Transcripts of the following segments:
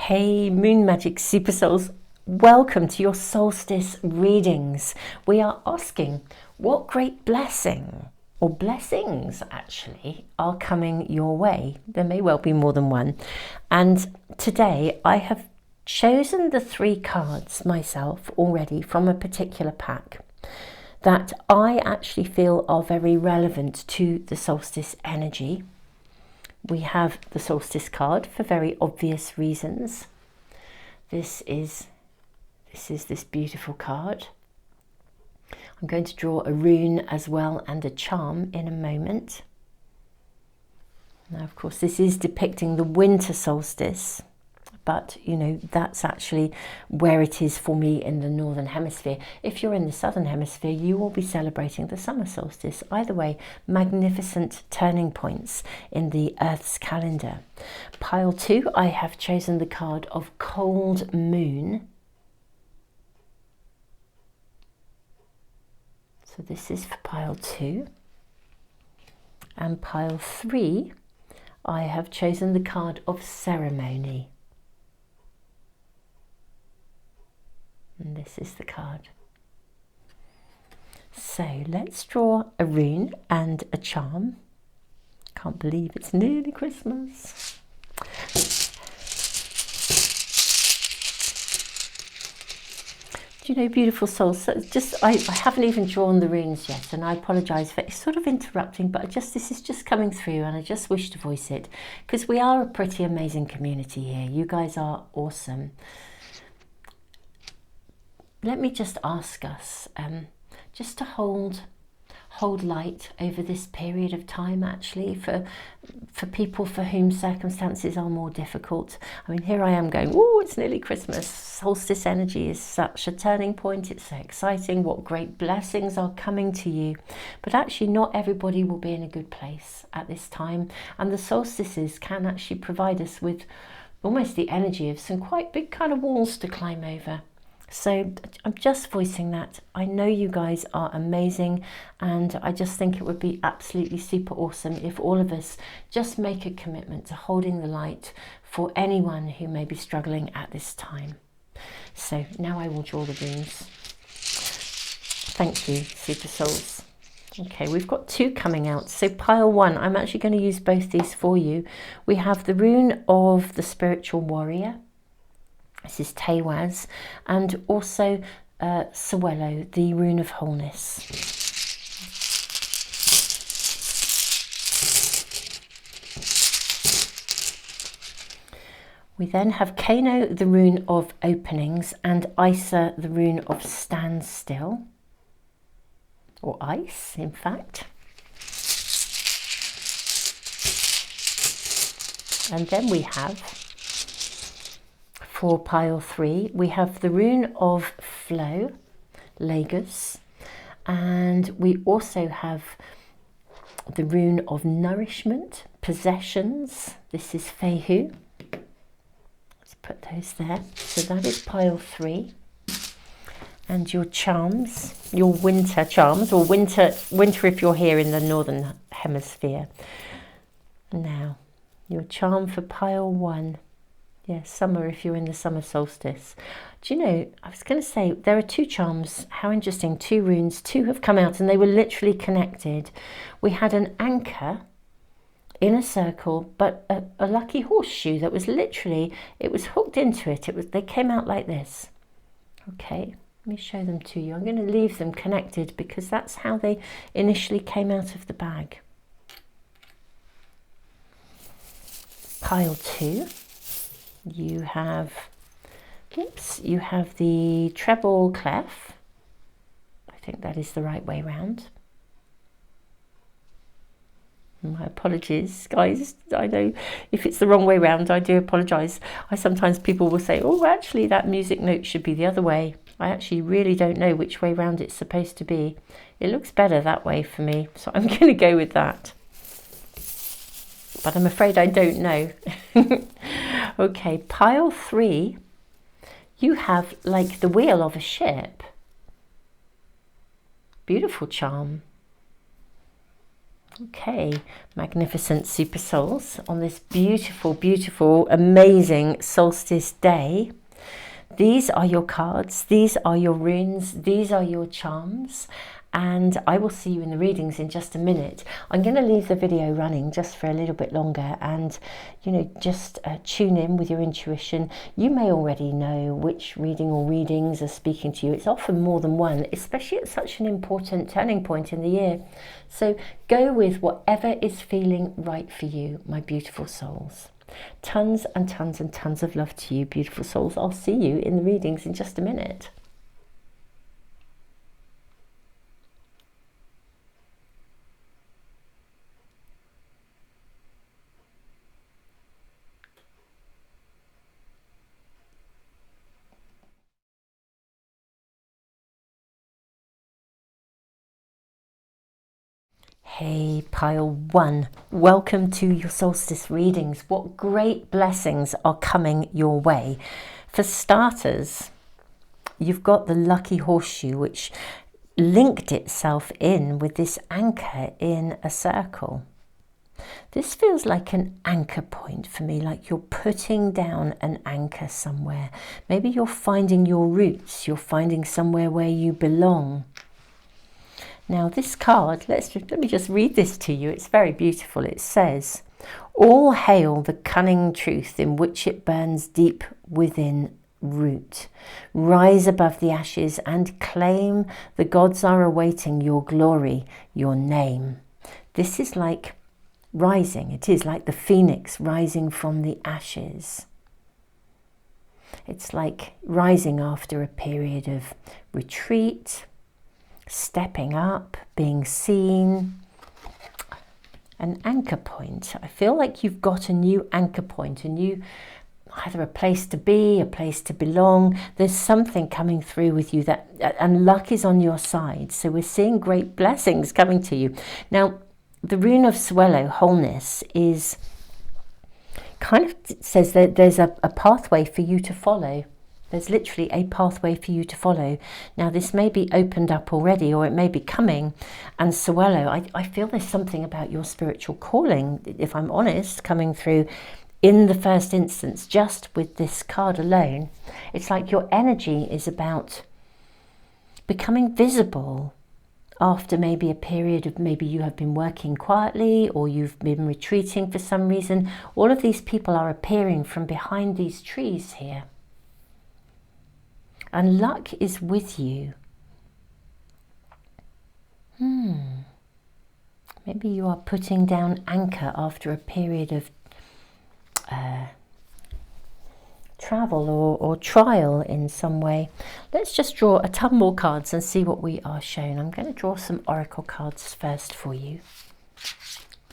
Hey Moon Magic Super Souls, welcome to your solstice readings. We are asking what great blessing, or blessings actually, are coming your way. There may well be more than one. And today I have chosen the 3 cards myself already from a particular pack that I actually feel are very relevant to the solstice energy. We have the solstice card for very obvious reasons. This is this beautiful card. I'm going to draw a rune as well and a charm in a moment. Now, of course, this is depicting the winter solstice, but you know, that's actually where it is for me in the northern hemisphere. If you're in the southern hemisphere, you will be celebrating the summer solstice. Either way, magnificent turning points in the Earth's calendar. Pile 2, I have chosen the card of Cold Moon. So this is for pile 2. And pile 3, I have chosen the card of Ceremony. And this is the card. So let's draw a rune and a charm. Can't believe it's nearly Christmas. Do you know, beautiful souls, so I haven't even drawn the runes yet, and I apologise for it's sort of interrupting, but this is just coming through and I just wish to voice it because we are a pretty amazing community here. You guys are awesome. Let me just ask us just to hold light over this period of time, actually, for people for whom circumstances are more difficult. I mean, here I am going, oh, it's nearly Christmas. Solstice energy is such a turning point. It's so exciting. What great blessings are coming to you. But actually, not everybody will be in a good place at this time. And the solstices can actually provide us with almost the energy of some quite big kind of walls to climb over. So I'm just voicing that. I know you guys are amazing, and I just think it would be absolutely super awesome if all of us just make a commitment to holding the light for anyone who may be struggling at this time. So now I will draw the runes. Thank you, Super Souls. Okay, we've got 2 coming out. So pile 1, I'm actually going to use both these for you. We have the rune of the Spiritual Warrior. This is Tewaz, and also Sewello, the rune of wholeness. We then have Kano, the rune of openings, and Isa, the rune of standstill, or ice, in fact. And then we have, for pile 3, we have the rune of flow, Lagos, and we also have the rune of nourishment, possessions. This is Fehu. Let's put those there. So that is pile 3. And your charms, your winter charms, or winter if you're here in the northern hemisphere. Now, your charm for pile 1. Yes, summer if you're in the summer solstice. Do you know, I was going to say, there are 2 charms. How interesting, 2 runes, 2 have come out and they were literally connected. We had an anchor in a circle, but a lucky horseshoe that was literally, it was hooked into it. They came out like this. Okay, let me show them to you. I'm going to leave them connected because that's how they initially came out of the bag. Pile 2. You have the treble clef. I think that is the right way round. My apologies, guys. I know if it's the wrong way round, I do apologise. Sometimes people will say, oh, actually that music note should be the other way. I actually really don't know which way round it's supposed to be. It looks better that way for me, so I'm going to go with that. But I'm afraid I don't know. Okay, pile 3, you have like the wheel of a ship. Beautiful charm. Okay, magnificent super souls on this beautiful, beautiful, amazing solstice day. These are your cards, these are your runes, these are your charms, and I will see you in the readings in just a minute. I'm going to leave the video running just for a little bit longer, and just tune in with your intuition. You may already know which reading or readings are speaking to you. It's often more than one, especially at such an important turning point in the year. So go with whatever is feeling right for you, my beautiful souls. Tons and tons and tons of love to you, beautiful souls. I'll see you in the readings in just a minute. Hey, pile one, welcome to your solstice readings. What great blessings are coming your way. For starters, you've got the lucky horseshoe, which linked itself in with this anchor in a circle. This feels like an anchor point for me, like you're putting down an anchor somewhere. Maybe you're finding your roots, you're finding somewhere where you belong. Now this card, let me just read this to you. It's very beautiful. It says, "All hail the cunning truth in which it burns deep within root. Rise above the ashes and claim the gods are awaiting your glory, your name." This is like rising. It is like the phoenix rising from the ashes. It's like rising after a period of retreat, stepping up, being seen. An anchor point. I feel like you've got a new anchor point, either a place to be, a place to belong. There's something coming through with you and luck is on your side. So we're seeing great blessings coming to you. Now, the rune of Swallow, wholeness, is kind of says that there's a pathway for you to follow. There's literally a pathway for you to follow. Now, this may be opened up already, or it may be coming. And Swallow, I feel there's something about your spiritual calling, if I'm honest, coming through in the first instance, just with this card alone. It's like your energy is about becoming visible after maybe a period of maybe you have been working quietly or you've been retreating for some reason. All of these people are appearing from behind these trees here. And luck is with you. Maybe you are putting down anchor after a period of travel or trial in some way. Let's just draw a ton more cards and see what we are shown. I'm going to draw some oracle cards first for you.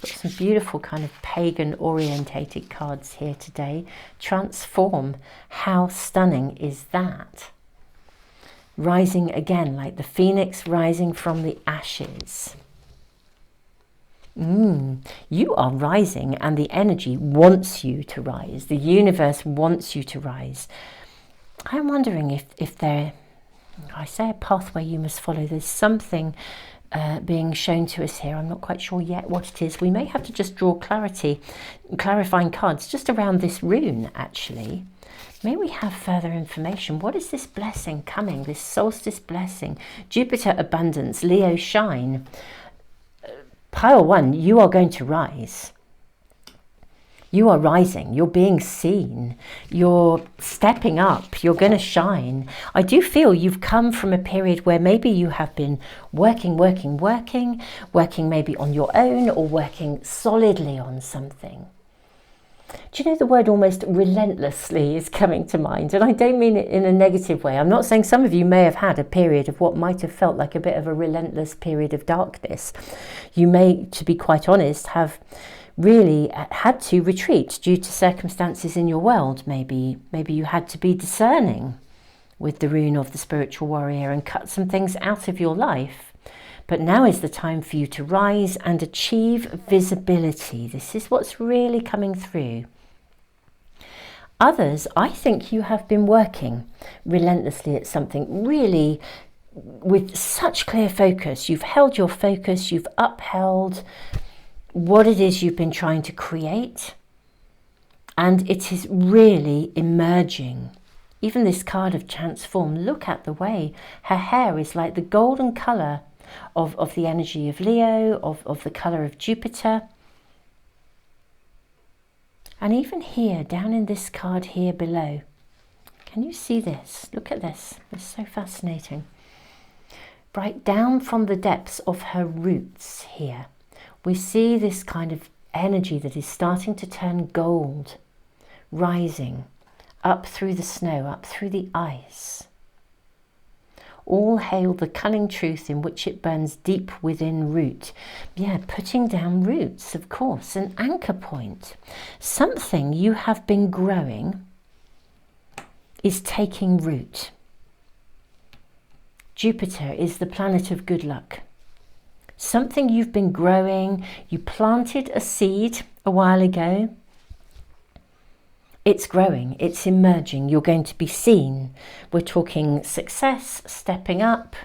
Got some beautiful kind of pagan orientated cards here today. Transform. How stunning is that? Rising again, like the phoenix rising from the ashes. You are rising and the energy wants you to rise. The universe wants you to rise. I'm wondering if there, I say a pathway you must follow. There's something being shown to us here. I'm not quite sure yet what it is. We may have to just draw clarifying cards just around this rune, actually. May we have further information? What is this blessing coming, this solstice blessing? Jupiter abundance, Leo shine. Pile one, you are going to rise. You are rising, you're being seen, you're stepping up, you're going to shine. I do feel you've come from a period where maybe you have been working maybe on your own or working solidly on something. Do you know, the word almost relentlessly is coming to mind, and I don't mean it in a negative way. I'm not saying some of you may have had a period of what might have felt like a bit of a relentless period of darkness. You may, to be quite honest, have really had to retreat due to circumstances in your world. Maybe you had to be discerning with the rune of the spiritual warrior and cut some things out of your life. But now is the time for you to rise and achieve visibility. This is what's really coming through. Others, I think you have been working relentlessly at something, really with such clear focus. You've held your focus, you've upheld what it is you've been trying to create, and it is really emerging. Even this card of transform, look at the way her hair is like the golden colour of the energy of Leo, of the colour of Jupiter. And even here, down in this card here below, can you see this? Look at this. It's so fascinating. Right down from the depths of her roots here, we see this kind of energy that is starting to turn gold, rising up through the snow, up through the ice. All hail the cunning truth in which it burns deep within root. Yeah, putting down roots, of course, an anchor point. Something you have been growing is taking root. Jupiter is the planet of good luck. Something you've been growing, you planted a seed a while ago. It's growing, it's emerging, you're going to be seen. We're talking success, stepping up,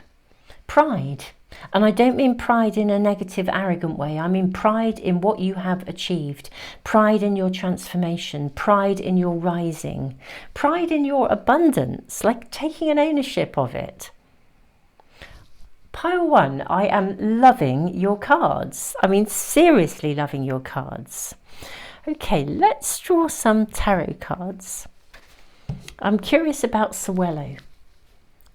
pride. And I don't mean pride in a negative, arrogant way. I mean pride in what you have achieved, pride in your transformation, pride in your rising, pride in your abundance, like taking an ownership of it. Pile one, I am loving your cards. I mean, seriously loving your cards. Okay, let's draw some tarot cards. I'm curious about Suelo,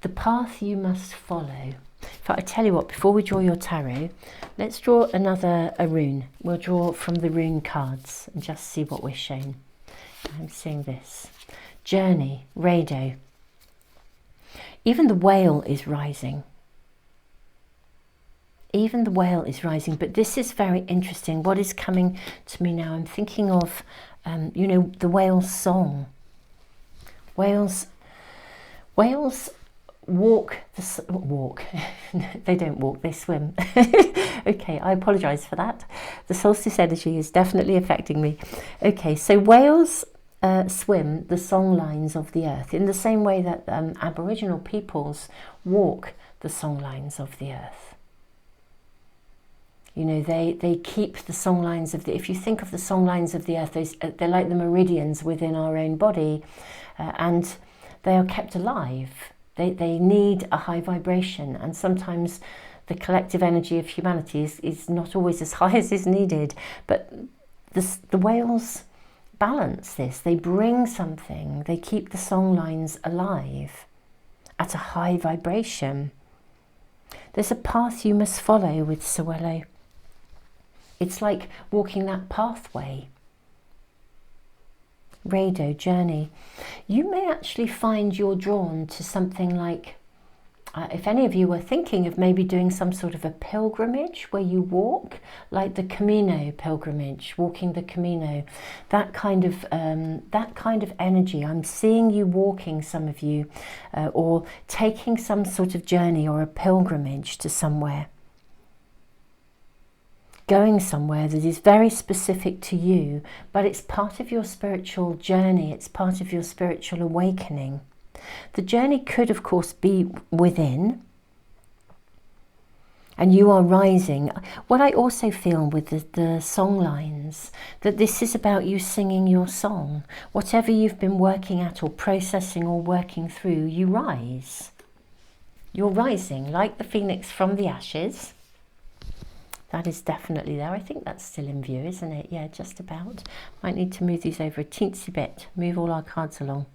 the path you must follow. In fact, I tell you what, before we draw your tarot, let's draw a rune. We'll draw from the rune cards and just see what we're shown. I'm seeing this. Journey, Rado. Even the whale is rising. Even the whale is rising, but this is very interesting. What is coming to me now? I'm thinking of, you know, the whale's song. Whales walk. They don't walk, they swim. Okay, I apologise for that. The solstice energy is definitely affecting me. Okay, so whales swim the song lines of the earth in the same way that Aboriginal peoples walk the song lines of the earth. You know, they keep the song lines of the, if you think of the song lines of the earth, they're like the meridians within our own body, and they are kept alive. They need a high vibration, and sometimes the collective energy of humanity is not always as high as is needed, but the whales balance this. They bring something, they keep the song lines alive at a high vibration. There's a path you must follow with Suelo. It's like walking that pathway. Rado, journey. You may actually find you're drawn to something like, if any of you were thinking of maybe doing some sort of a pilgrimage where you walk, like the Camino pilgrimage, walking the Camino, that kind of energy. I'm seeing you walking, some of you, or taking some sort of journey or a pilgrimage to somewhere. Going somewhere that is very specific to you, but it's part of your spiritual journey, it's part of your spiritual awakening. The journey could, of course, be within, and you are rising. What I also feel with the song lines, that this is about you singing your song. Whatever you've been working at or processing or working through, you rise. You're rising like the phoenix from the ashes. That is definitely there. I think that's still in view, isn't it? Yeah, just about. Might need to move these over a teensy bit. Move all our cards along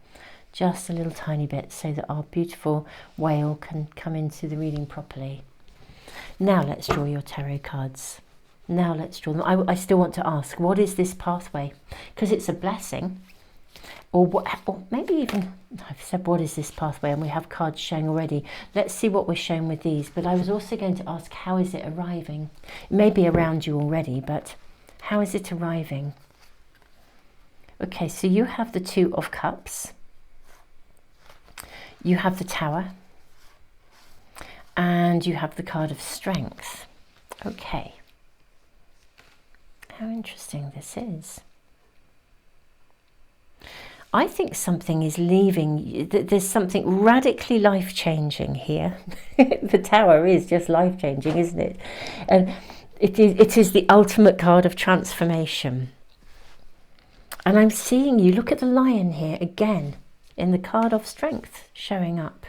just a little tiny bit so that our beautiful whale can come into the reading properly. Now let's draw your tarot cards. Now let's draw them. I still want to ask, what is this pathway? Because it's a blessing. Or maybe even, I've said, what is this pathway? And we have cards showing already. Let's see what we're shown with these. But I was also going to ask, how is it arriving? It may be around you already, but how is it arriving? Okay, so you have the Two of Cups. You have the Tower. And you have the card of Strength. Okay. How interesting this is. I think something is leaving. There's something radically life-changing here. The Tower is just life-changing, isn't it? And It is the ultimate card of transformation. And I'm seeing you, look at the lion here again, in the card of strength showing up.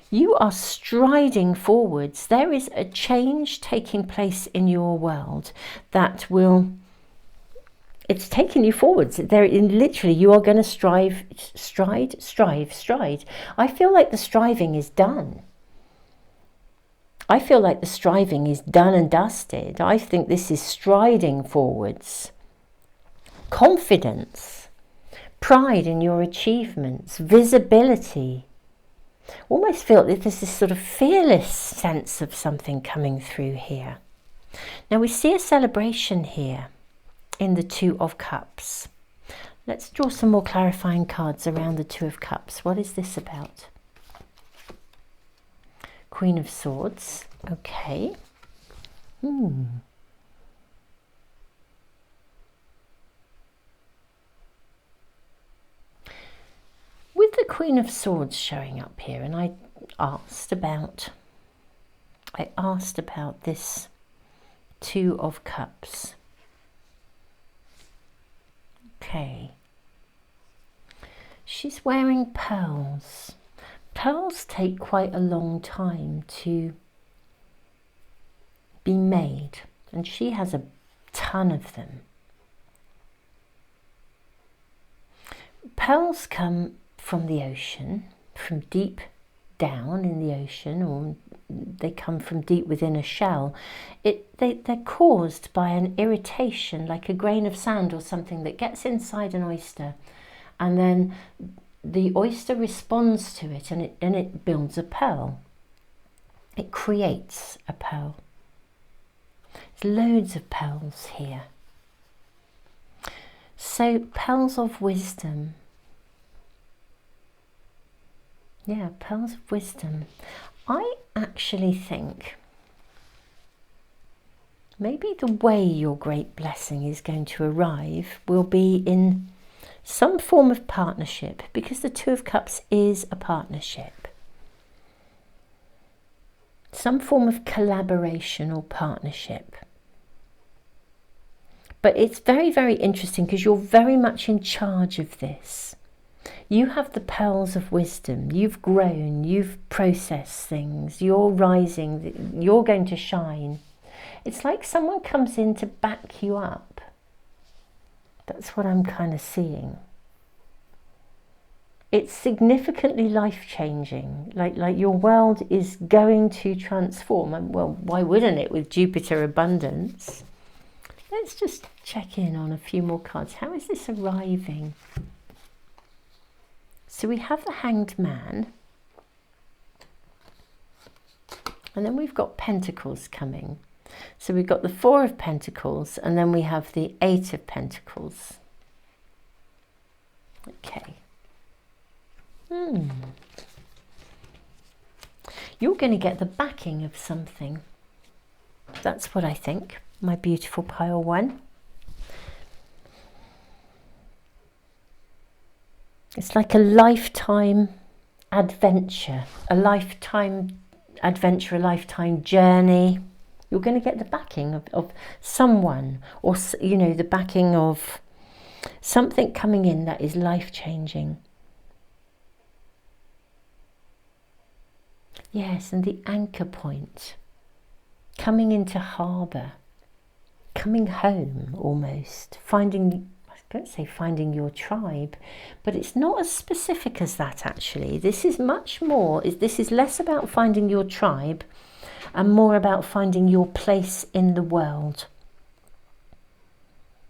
You are striding forwards. There is a change taking place in your world that will, it's taking you forwards. Literally, you are going to stride. I feel like the striving is done. I feel like the striving is done and dusted. I think this is striding forwards. Confidence, pride in your achievements, visibility. Almost feel that there's this sort of fearless sense of something coming through here. Now we see a celebration here in the Two of Cups. Let's draw some more clarifying cards around the Two of Cups. What is this about? Queen of Swords. Okay. With the Queen of Swords showing up here, and I asked about this Two of Cups. Okay. She's wearing pearls. Pearls take quite a long time to be made, and she has a ton of them. Pearls come from the ocean, from deep down in the ocean, or they come from deep within a shell. They're caused by an irritation, like a grain of sand or something that gets inside an oyster, and then the oyster responds to it, and it builds a pearl. It creates a pearl. There's loads of pearls here. So pearls of wisdom. Yeah, pearls of wisdom. I actually think maybe the way your great blessing is going to arrive will be in some form of partnership, because the Two of Cups is a partnership. Some form of collaboration or partnership. But it's very, very interesting because you're very much in charge of this. You have the pearls of wisdom. You've grown, you've processed things, you're rising, you're going to shine. It's like someone comes in to back you up. That's what I'm kind of seeing. It's significantly life-changing, like your world is going to transform. And well, why wouldn't it with Jupiter abundance? Let's just check in on a few more cards. How is this arriving? So we have the Hanged Man, and then we've got Pentacles coming. So we've got the Four of Pentacles, and then we have the Eight of Pentacles. Okay. You're going to get the backing of something. That's what I think, my beautiful pile one. It's like a lifetime adventure, a lifetime adventure, a lifetime journey. You're going to get the backing of someone, or, you know, the backing of something coming in that is life-changing. Yes, and the anchor point, coming into harbour, coming home almost, finding, I don't say finding your tribe, but it's not as specific as that actually. This is much more, this is less about finding your tribe and more about finding your place in the world.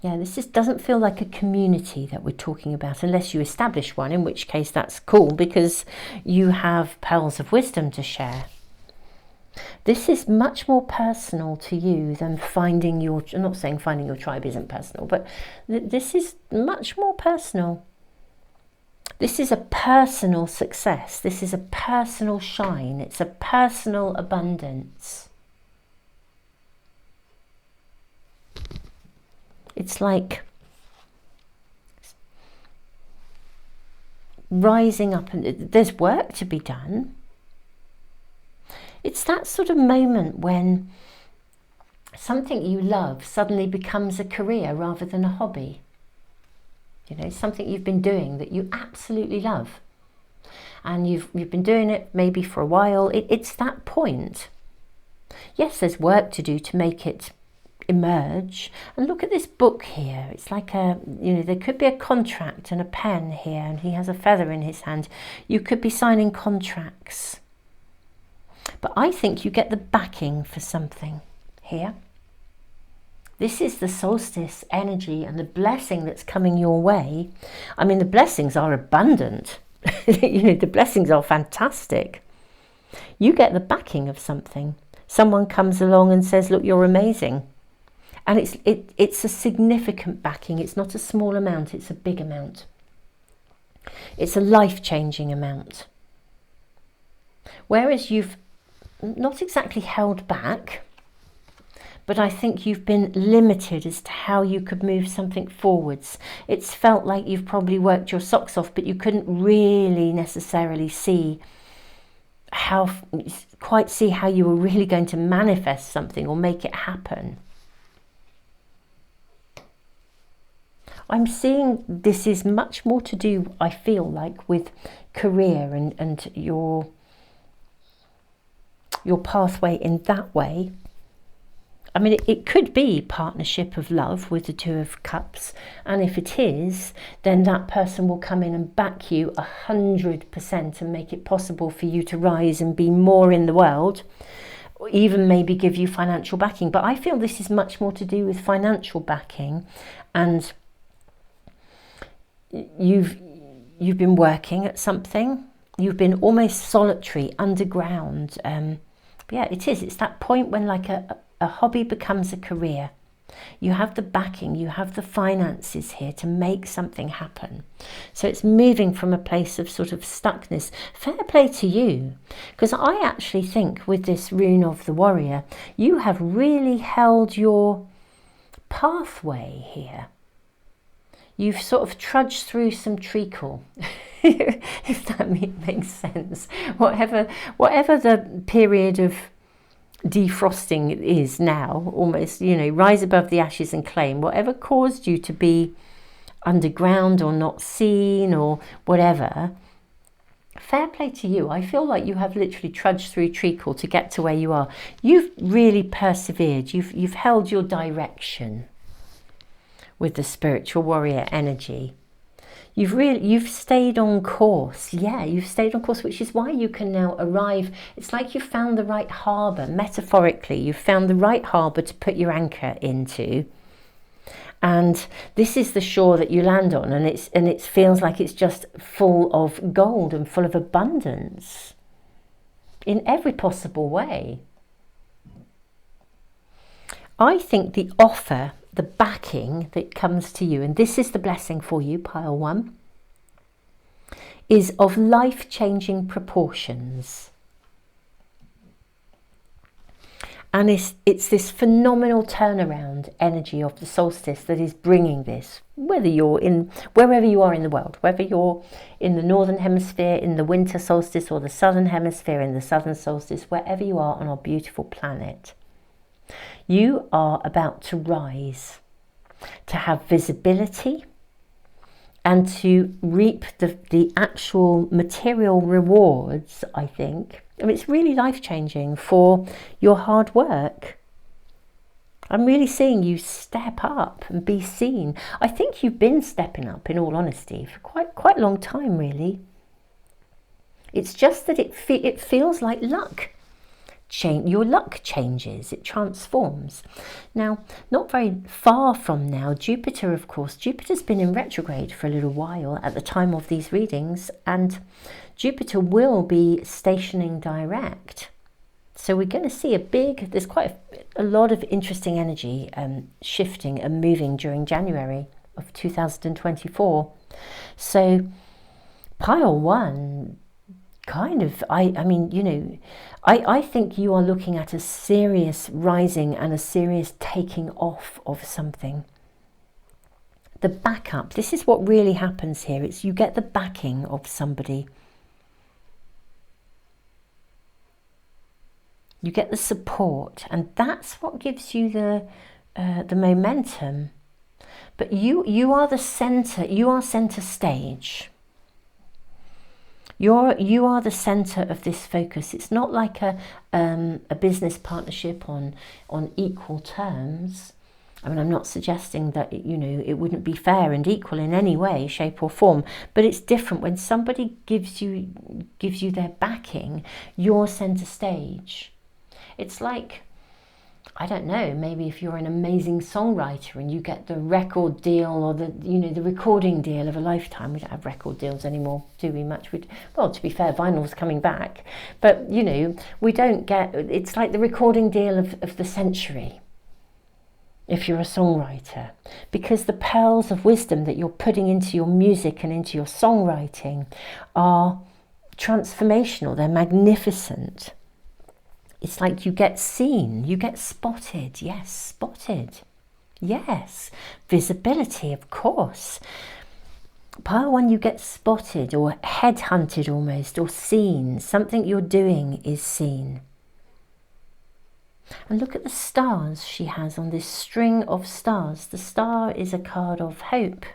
Yeah, this just doesn't feel like a community that we're talking about, unless you establish one, in which case that's cool because you have pearls of wisdom to share. This is much more personal to you than finding your, I'm not saying finding your tribe isn't personal, but this is much more personal. This is a personal success. This is a personal shine. It's a personal abundance. It's like rising up, and there's work to be done. It's that sort of moment when something you love suddenly becomes a career rather than a hobby. You know, something you've been doing that you absolutely love. And you've been doing it maybe for a while. It's that point. Yes, there's work to do to make it emerge. And look at this book here. It's like a, you know, there could be a contract and a pen here, and he has a feather in his hand. You could be signing contracts. But I think you get the backing for something here. This is the solstice energy and the blessing that's coming your way. I mean, the blessings are abundant. You know, the blessings are fantastic. You get the backing of something. Someone comes along and says, look, you're amazing. And it's a significant backing. It's not a small amount, it's a big amount. It's a life-changing amount. Whereas you've not exactly held back, but I think you've been limited as to how you could move something forwards. It's felt like you've probably worked your socks off, but you couldn't really necessarily quite see how you were really going to manifest something or make it happen. I'm seeing this is much more to do, I feel like, with career and your pathway in that way. I mean, it could be partnership of love with the Two of Cups. And if it is, then that person will come in and back you 100% and make it possible for you to rise and be more in the world, or even maybe give you financial backing. But I feel this is much more to do with financial backing. And you've been working at something. You've been almost solitary, underground. Yeah, it is. It's that point when like a hobby becomes a career. You have the backing, you have the finances here to make something happen. So it's moving from a place of sort of stuckness. Fair play to you, because I actually think with this rune of the warrior, you have really held your pathway here. You've sort of trudged through some treacle, if that makes sense. Whatever the period of defrosting is now, almost, you know, rise above the ashes and claim whatever caused you to be underground or not seen or whatever. Fair play to you. I feel like you have literally trudged through treacle to get to where you are. You've really persevered. You've held your direction with the spiritual warrior energy. You've stayed on course. Yeah, you've stayed on course, which is why you can now arrive. It's like you've found the right harbour. Metaphorically, you've found the right harbour to put your anchor into. And this is the shore that you land on, and it feels like it's just full of gold and full of abundance in every possible way. I think the offer, the backing that comes to you, and this is the blessing for you, pile one, is of life-changing proportions. And it's this phenomenal turnaround energy of the solstice that is bringing this, wherever you are in the world, whether you're in the northern hemisphere in the winter solstice or the southern hemisphere in the southern solstice, wherever you are on our beautiful planet. You are about to rise, to have visibility, and to reap the actual material rewards, I think. I mean, it's really life-changing for your hard work. I'm really seeing you step up and be seen. I think you've been stepping up, in all honesty, for quite a long time, really. It's just that it feels like luck. Your luck changes, it transforms. Now, not very far from now, Jupiter, of course, Jupiter's been in retrograde for a little while at the time of these readings, and Jupiter will be stationing direct. So we're going to see there's quite a lot of interesting energy shifting and moving during January of 2024. So pile one, kind of, I mean, you know, I think you are looking at a serious rising and a serious taking off of something. The backup, this is what really happens here. It's you get the backing of somebody. You get the support, and that's what gives you the momentum. But you are the center. You are center stage. You are the center of this focus. It's not like a business partnership on equal terms. I mean, I'm not suggesting that, you know, it wouldn't be fair and equal in any way, shape or form, but it's different when somebody gives you their backing. You're center stage. It's like, I don't know, maybe if you're an amazing songwriter and you get the record deal or the, you know, the recording deal of a lifetime. We don't have record deals anymore, do we? Much. Well, to be fair, vinyl's coming back, but, you know, we don't get, it's like the recording deal of the century, if you're a songwriter, because the pearls of wisdom that you're putting into your music and into your songwriting are transformational. They're magnificent. It's like you get seen, you get spotted. Yes, spotted. Yes, visibility, of course. Pile 1, you get spotted or headhunted almost, or seen. Something you're doing is seen. And look at the stars she has on this string of stars. The star is a card of hope,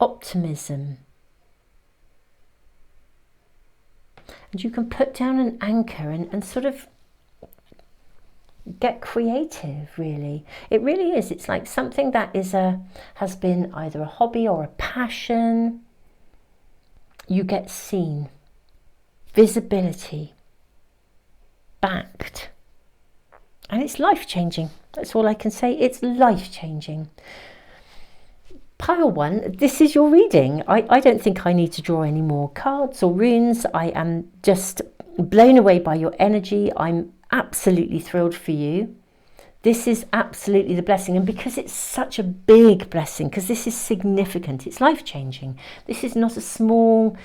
optimism. And you can put down an anchor and sort of get creative, really. It really is. It's like something that has been either a hobby or a passion. You get seen. Visibility. Backed. And it's life-changing. That's all I can say. It's life-changing. Pile 1, this is your reading. I don't think I need to draw any more cards or runes. I am just blown away by your energy. I'm absolutely thrilled for you. This is absolutely the blessing. And because it's such a big blessing, because this is significant, it's life-changing. This is not a small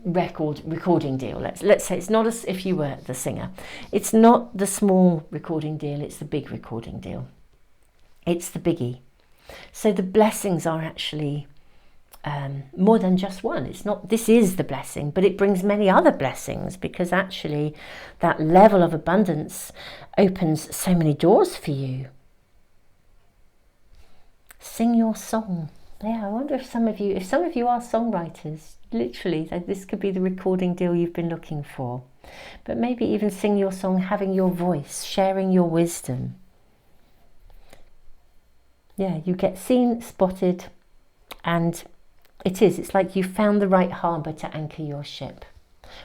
recording deal. Let's say it's not as if you were the singer. It's not the small recording deal, it's the big recording deal. It's the biggie. So the blessings are actually more than just one. It's not, this is the blessing, but it brings many other blessings, because actually that level of abundance opens so many doors for you. Sing your song. Yeah, I wonder if some of you are songwriters, literally, this could be the recording deal you've been looking for. But maybe even sing your song, having your voice, sharing your wisdom. Yeah, you get seen, spotted, and it's like you found the right harbour to anchor your ship,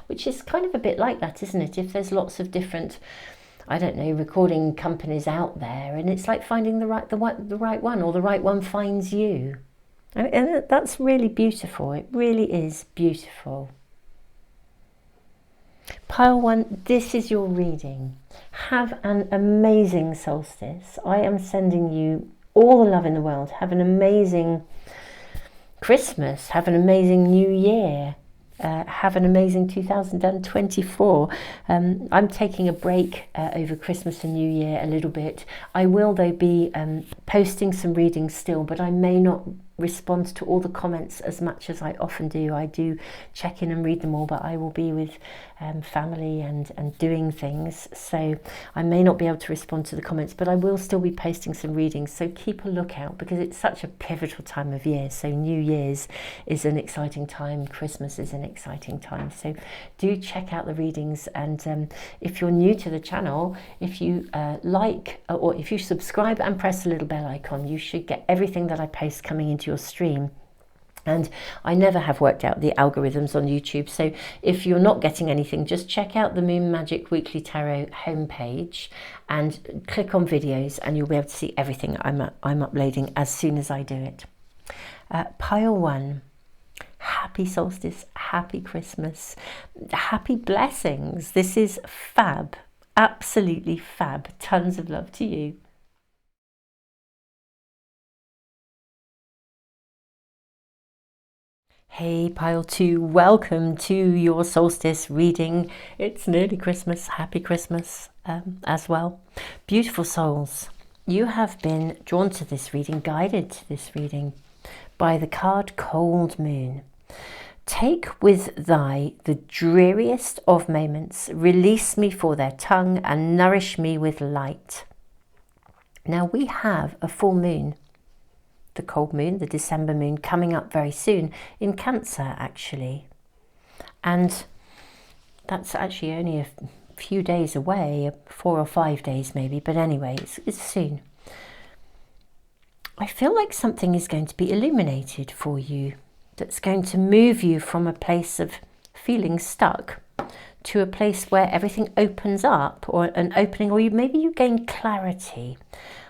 which is kind of a bit like that, isn't it? If there's lots of different, I don't know, recording companies out there, and it's like finding the right one, or the right one finds you. And that's really beautiful. It really is beautiful. Pile 1, this is your reading. Have an amazing solstice. I am sending you all the love in the world. Have an amazing Christmas. Have an amazing New Year. Have an amazing 2024. I'm taking a break over Christmas and New Year a little bit. I will, though, be posting some readings still, but I may not respond to all the comments as much as I often do. I do check in and read them all, but I will be with family and doing things, so I may not be able to respond to the comments, but I will still be posting some readings, so keep a lookout, because it's such a pivotal time of year. So New Year's is an exciting time, Christmas is an exciting time, so do check out the readings. And if you're new to the channel, if you like, or if you subscribe and press the little bell icon, you should get everything that I post coming into your stream. And I never have worked out the algorithms on YouTube, so if you're not getting anything, just check out the Moon Magic Weekly Tarot homepage and click on videos, and you'll be able to see everything I'm uploading as soon as I do it. Pile 1, happy solstice, happy Christmas, happy blessings. This is fab, absolutely fab. Tons of love to you. Hey Pile 2, welcome to your solstice reading. It's nearly Christmas, happy Christmas as well. Beautiful souls, you have been drawn to this reading, guided to this reading by the card Cold Moon. Take with thy the dreariest of moments, release me for their tongue, and nourish me with light. Now we have a full moon, the cold moon, the December moon, coming up very soon in Cancer, actually. And that's actually only a few days away, 4 or 5 days maybe, but anyway, it's soon. I feel like something is going to be illuminated for you, that's going to move you from a place of feeling stuck to a place where everything opens up, or an opening, or maybe you gain clarity.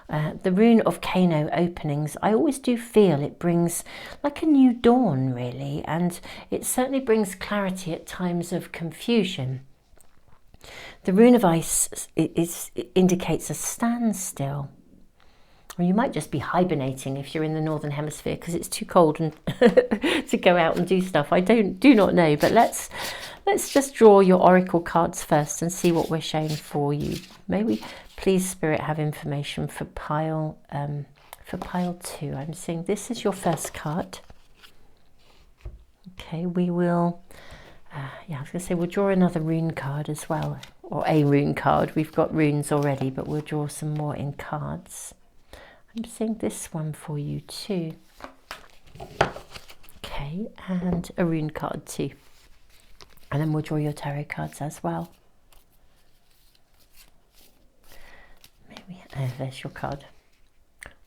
The rune of Kano, openings, I always do feel it brings like a new dawn, really, and it certainly brings clarity at times of confusion. The rune of ice it indicates a standstill. Or you might just be hibernating if you're in the northern hemisphere because it's too cold and to go out and do stuff. I do not know, but let's just draw your oracle cards first and see what we're showing for you. May we please, Spirit, have information for pile 2. I'm seeing this is your first card. Okay, we will. Yeah, I was going to say we'll draw another rune card as well, or a rune card. We've got runes already, but we'll draw some more in cards. I'm seeing this one for you too. Okay, and a rune card too. And then we'll draw your tarot cards as well. Maybe, there's your card.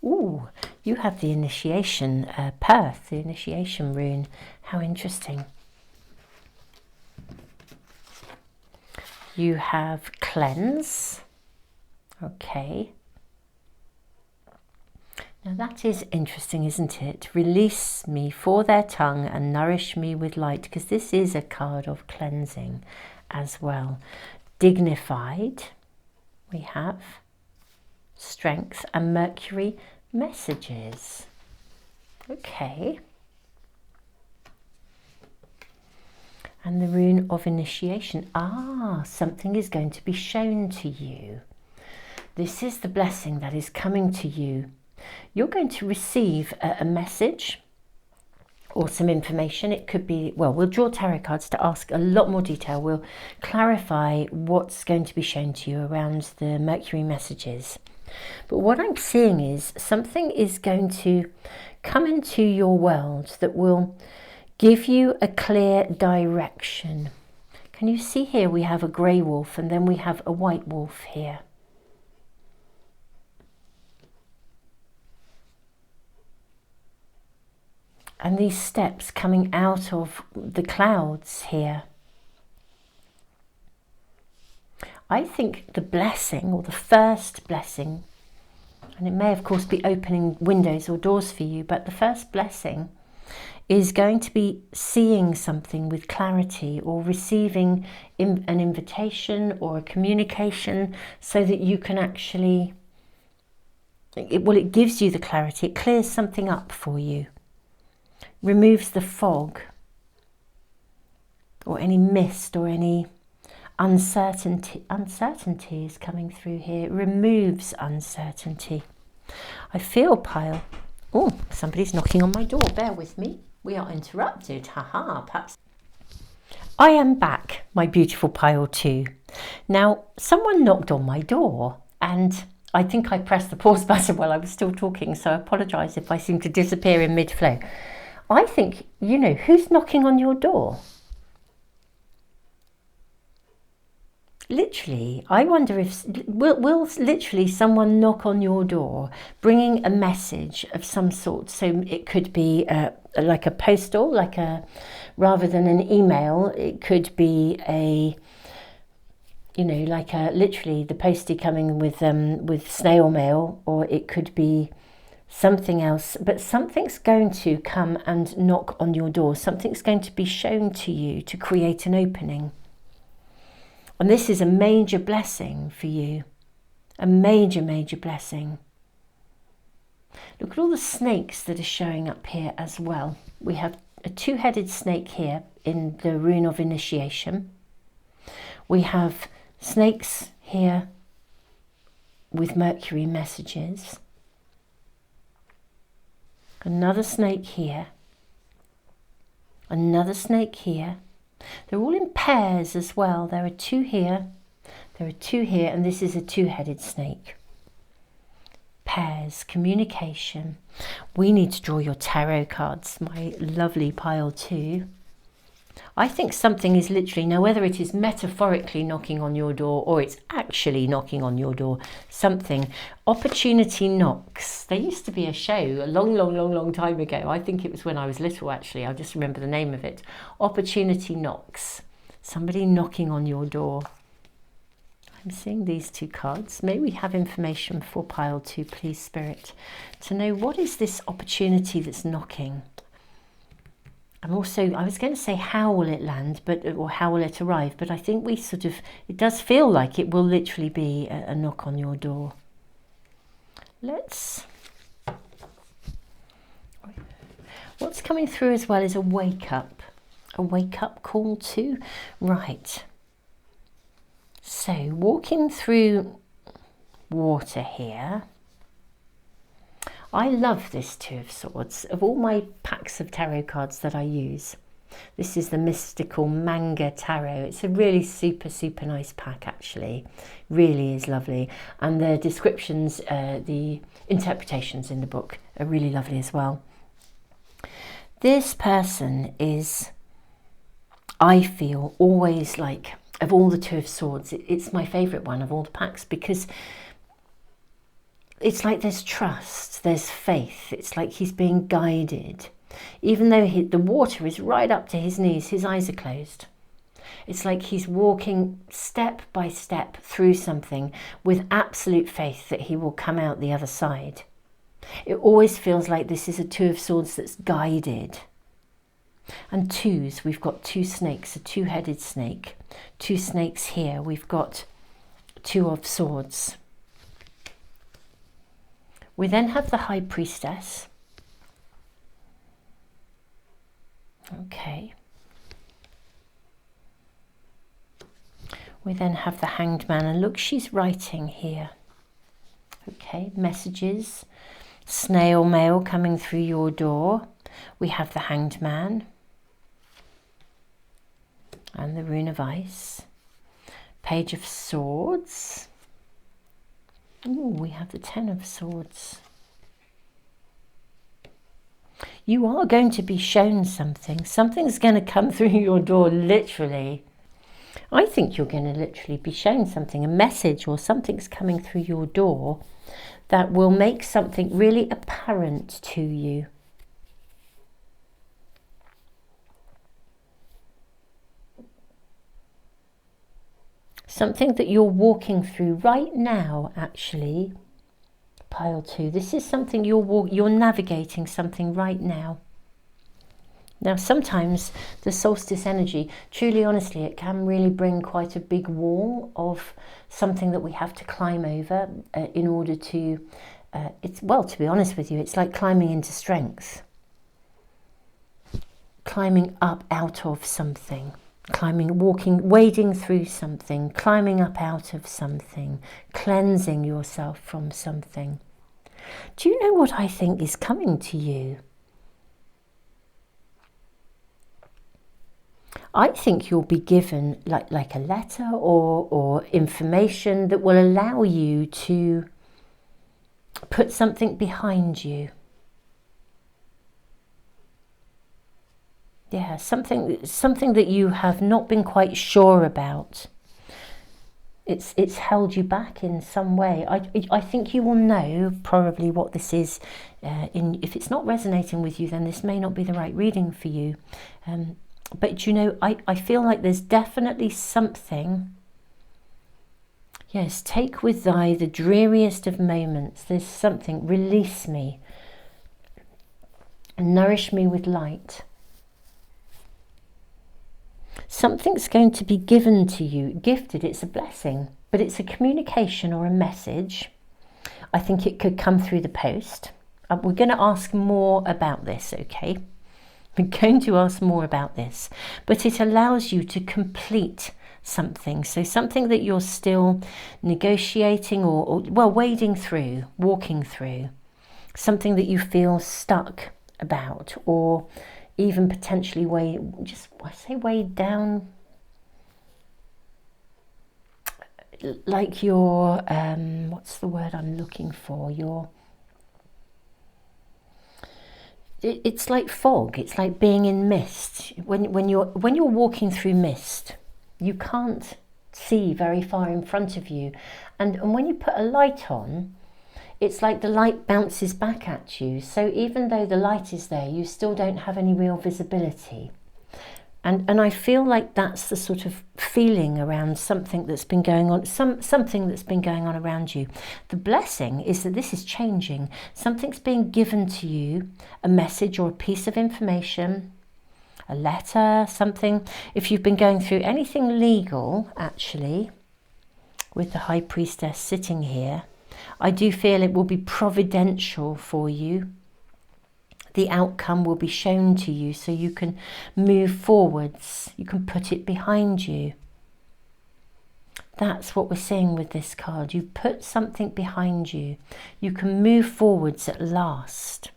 Ooh, you have the initiation, Perth, the initiation rune. How interesting. You have cleanse. Okay. Now that is interesting, isn't it? Release me for their tongue and nourish me with light, because this is a card of cleansing as well. Dignified, we have strength, and Mercury messages. Okay. And the rune of initiation. Ah, something is going to be shown to you. This is the blessing that is coming to you. You're going to receive a message or some information. It could be, well, we'll draw tarot cards to ask a lot more detail. We'll clarify what's going to be shown to you around the Mercury messages. But what I'm seeing is something is going to come into your world that will give you a clear direction. Can you see here we have a grey wolf and then we have a white wolf here. And these steps coming out of the clouds here. I think the blessing, or the first blessing, and it may of course be opening windows or doors for you, but the first blessing is going to be seeing something with clarity, or receiving an invitation or a communication, so that you can actually, it gives you the clarity, it clears something up for you. Removes the fog or any mist or any uncertainty is coming through here. It removes uncertainty. I feel, Pile. Oh, somebody's knocking on my door. Bear with me. We are interrupted. Haha, perhaps. I am back, my beautiful Pile 2. Now, someone knocked on my door and I think I pressed the pause button while I was still talking, so I apologise if I seem to disappear in mid-flow. I think, you know, who's knocking on your door? Literally, I wonder if, will literally someone knock on your door bringing a message of some sort? So it could be like a postal, rather than an email, it could be a, you know, like literally the postie coming with snail mail, or it could be something else, but something's going to come and knock on your door. Something's going to be shown to you to create an opening. And this is a major blessing for you. A major, major blessing. Look at all the snakes that are showing up here as well. We have a two-headed snake here in the rune of initiation. We have snakes here with Mercury messages. Another snake here. Another snake here. They're all in pairs as well. There are two here, there are two here, and this is a two-headed snake. Pairs, communication. We need to draw your tarot cards, my lovely pile 2. I think something is literally, now whether it is metaphorically knocking on your door or it's actually knocking on your door, something, opportunity knocks. There used to be a show a long time ago. I think it was when I was little, actually. I just remember the name of it. Opportunity knocks. Somebody knocking on your door. I'm seeing these two cards. May we have information for pile 2, please, Spirit, to know what is this opportunity that's knocking. I was going to say how will it land, or how will it arrive, but I think it does feel like it will literally be a knock on your door. What's coming through as well is a wake up call too. Right. So walking through water here. I love this Two of Swords. Of all my packs of tarot cards that I use, this is the Mystical Manga Tarot. It's a really super nice pack, actually. Really is lovely. And the descriptions, the interpretations in the book are really lovely as well. This person is, I feel, always like, of all the Two of Swords, it's my favourite one of all the packs, because it's like there's trust, there's faith. It's like he's being guided. Even though the water is right up to his knees, his eyes are closed. It's like he's walking step by step through something with absolute faith that he will come out the other side. It always feels like this is a Two of Swords that's guided. And twos, we've got two snakes, a two-headed snake. Two snakes here, we've got Two of Swords. We then have the High Priestess. Okay. We then have the Hanged Man, and look, she's writing here. Okay, messages, snail mail coming through your door. We have the Hanged Man and the Rune of Ice. Page of Swords. Ooh, we have the Ten of Swords. You are going to be shown something. Something's going to come through your door, literally. I think you're going to literally be shown something, a message or something's coming through your door that will make something really apparent to you. Something that you're walking through right now, actually, pile 2. This is something you're navigating something right now. Now, sometimes the solstice energy, truly, honestly, it can really bring quite a big wall of something that we have to climb over in order to, to be honest with you, it's like climbing into strength. Climbing up out of something. Climbing, walking, wading through something, climbing up out of something, cleansing yourself from something. Do you know what I think is coming to you? I think you'll be given like a letter or information that will allow you to put something behind you. Yeah, something that you have not been quite sure about. It's held you back in some way. I think you will know probably what this is. If it's not resonating with you, then this may not be the right reading for you. But you know, I feel like there's definitely something. Yes, take with thy the dreariest of moments. There's something. Release me. Nourish me with light. Something's going to be given to you, gifted. It's a blessing, but it's a communication or a message. I think it could come through the post. We're going to ask more about this, okay? We're going to ask more about this, but it allows you to complete something. So something that you're still negotiating or wading through, walking through. Something that you feel stuck about, or even potentially weighed down, like you're, what's the word I'm looking for? It's like fog. It's like being in mist. When you're walking through mist, you can't see very far in front of you, and when you put a light on, it's like the light bounces back at you. So even though the light is there, you still don't have any real visibility. And I feel like that's the sort of feeling around something that's been going on, something that's been going on around you. The blessing is that this is changing. Something's being given to you, a message or a piece of information, a letter, something. If you've been going through anything legal, actually, with the High Priestess sitting here, I do feel it will be providential for you. The outcome will be shown to you so you can move forwards. You can put it behind you. That's what we're seeing with this card. You put something behind you. You can move forwards at last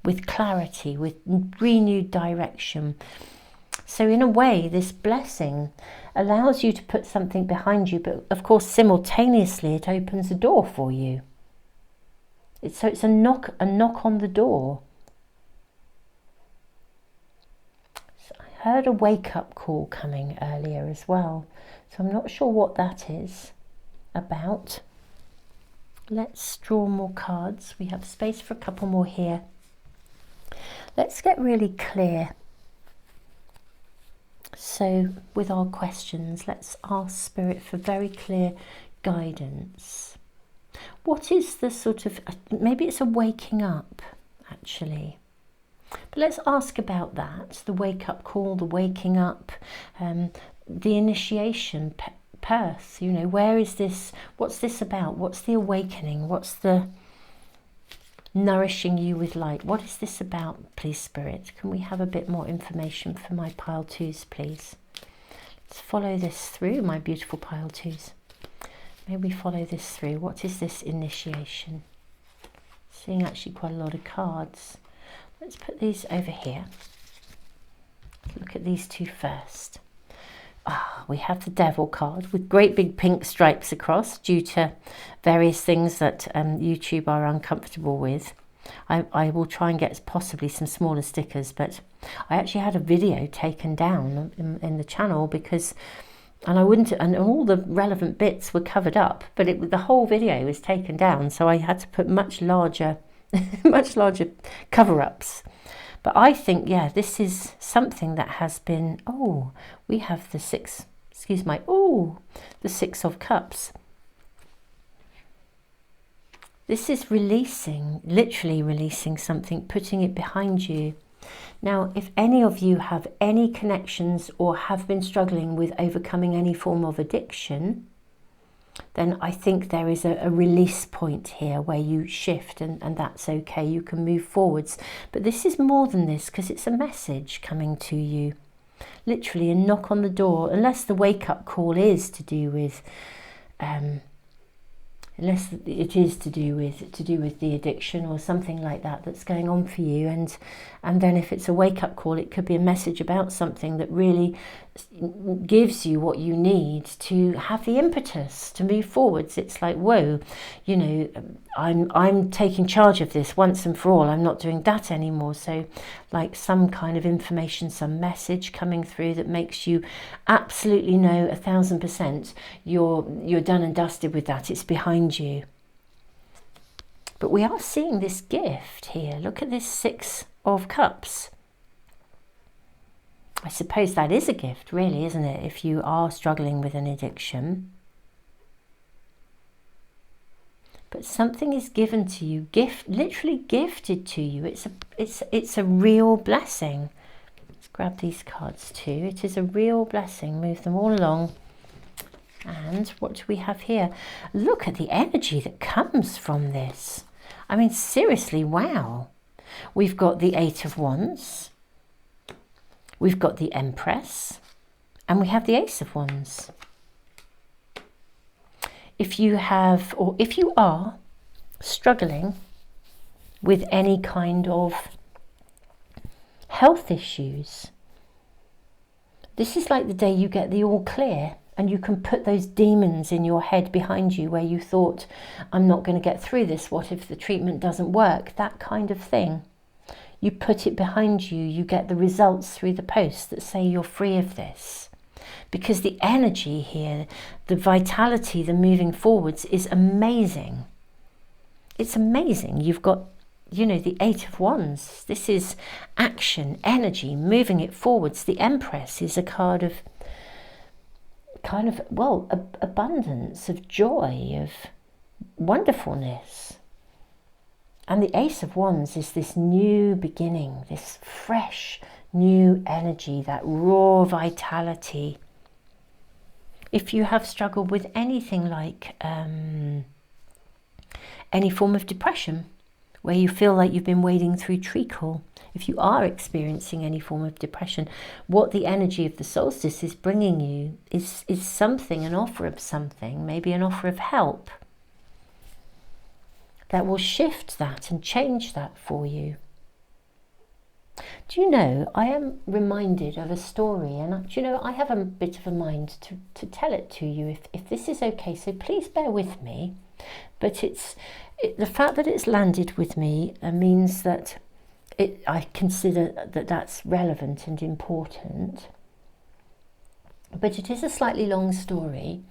with clarity, with renewed direction. So in a way, this blessing allows you to put something behind you, but of course simultaneously it opens a door for you. So it's a knock on the door. I heard a wake-up call coming earlier as well, so I'm not sure what that is about. Let's draw more cards. We have space for a couple more here. Let's get really clear. So with our questions, let's ask Spirit for very clear guidance. What is the sort of, maybe it's a waking up actually. But let's ask about that, the wake-up call, the waking up, the initiation, birth, you know, where is this, what's this about, what's the awakening, what's the nourishing you with light, what is this about, please Spirit? Can we have a bit more information for my pile twos, please? Let's follow this through, my beautiful pile twos. May we follow this through. What is this initiation? Seeing actually quite a lot of cards. Let's put these over here. Look at these two first. We have the Devil card with great big pink stripes across due to various things that YouTube are uncomfortable with. I will try and get possibly some smaller stickers, but I actually had a video taken down in the channel because, and all the relevant bits were covered up, but the whole video was taken down, so I had to put much larger cover-ups. But I think, yeah, this is something that has been, we have the Six of Cups. This is releasing, literally releasing something, putting it behind you. Now, if any of you have any connections or have been struggling with overcoming any form of addiction, then I think there is a release point here where you shift, and that's okay. You can move forwards. But this is more than this, because it's a message coming to you. Literally a knock on the door, unless the wake-up call is to do with unless it is to do with the addiction or something like that that's going on for you, and then if it's a wake-up call, it could be a message about something that really gives you what you need to have the impetus to move forwards. It's like, whoa, you know, I'm taking charge of this once and for all. I'm not doing that anymore. So like some kind of information, some message coming through that makes you absolutely know 1000% you're done and dusted with that. It's behind you. But we are seeing this gift here. Look at this Six of Cups. I suppose that is a gift, really, isn't it? If you are struggling with an addiction. But something is given to you, literally gifted to you. It's a real blessing. Let's grab these cards too. It is a real blessing. Move them all along. And what do we have here? Look at the energy that comes from this. I mean, seriously, wow. We've got the Eight of Wands. We've got the Empress. And we have the Ace of Wands. If you have, or if you are struggling with any kind of health issues. This is like the day you get the all clear and you can put those demons in your head behind you where you thought, I'm not going to get through this. What if the treatment doesn't work? That kind of thing. You put it behind you. You get the results through the post that say you're free of this. Because the energy here, the vitality, the moving forwards is amazing. It's amazing. You've got, you know, the Eight of Wands. This is action, energy, moving it forwards. The Empress is a card of kind of, well, abundance, of joy, of wonderfulness. And the Ace of Wands is this new beginning, this fresh new energy, that raw vitality. If you have struggled with anything like any form of depression, where you feel like you've been wading through treacle, if you are experiencing any form of depression, what the energy of the solstice is bringing you is something, an offer of something, maybe an offer of help that will shift that and change that for you. Do you know, I am reminded of a story, and do you know, I have a bit of a mind to tell it to you if this is okay, so please bear with me. But the fact that it's landed with me means that I consider that that's relevant and important. But it is a slightly long story,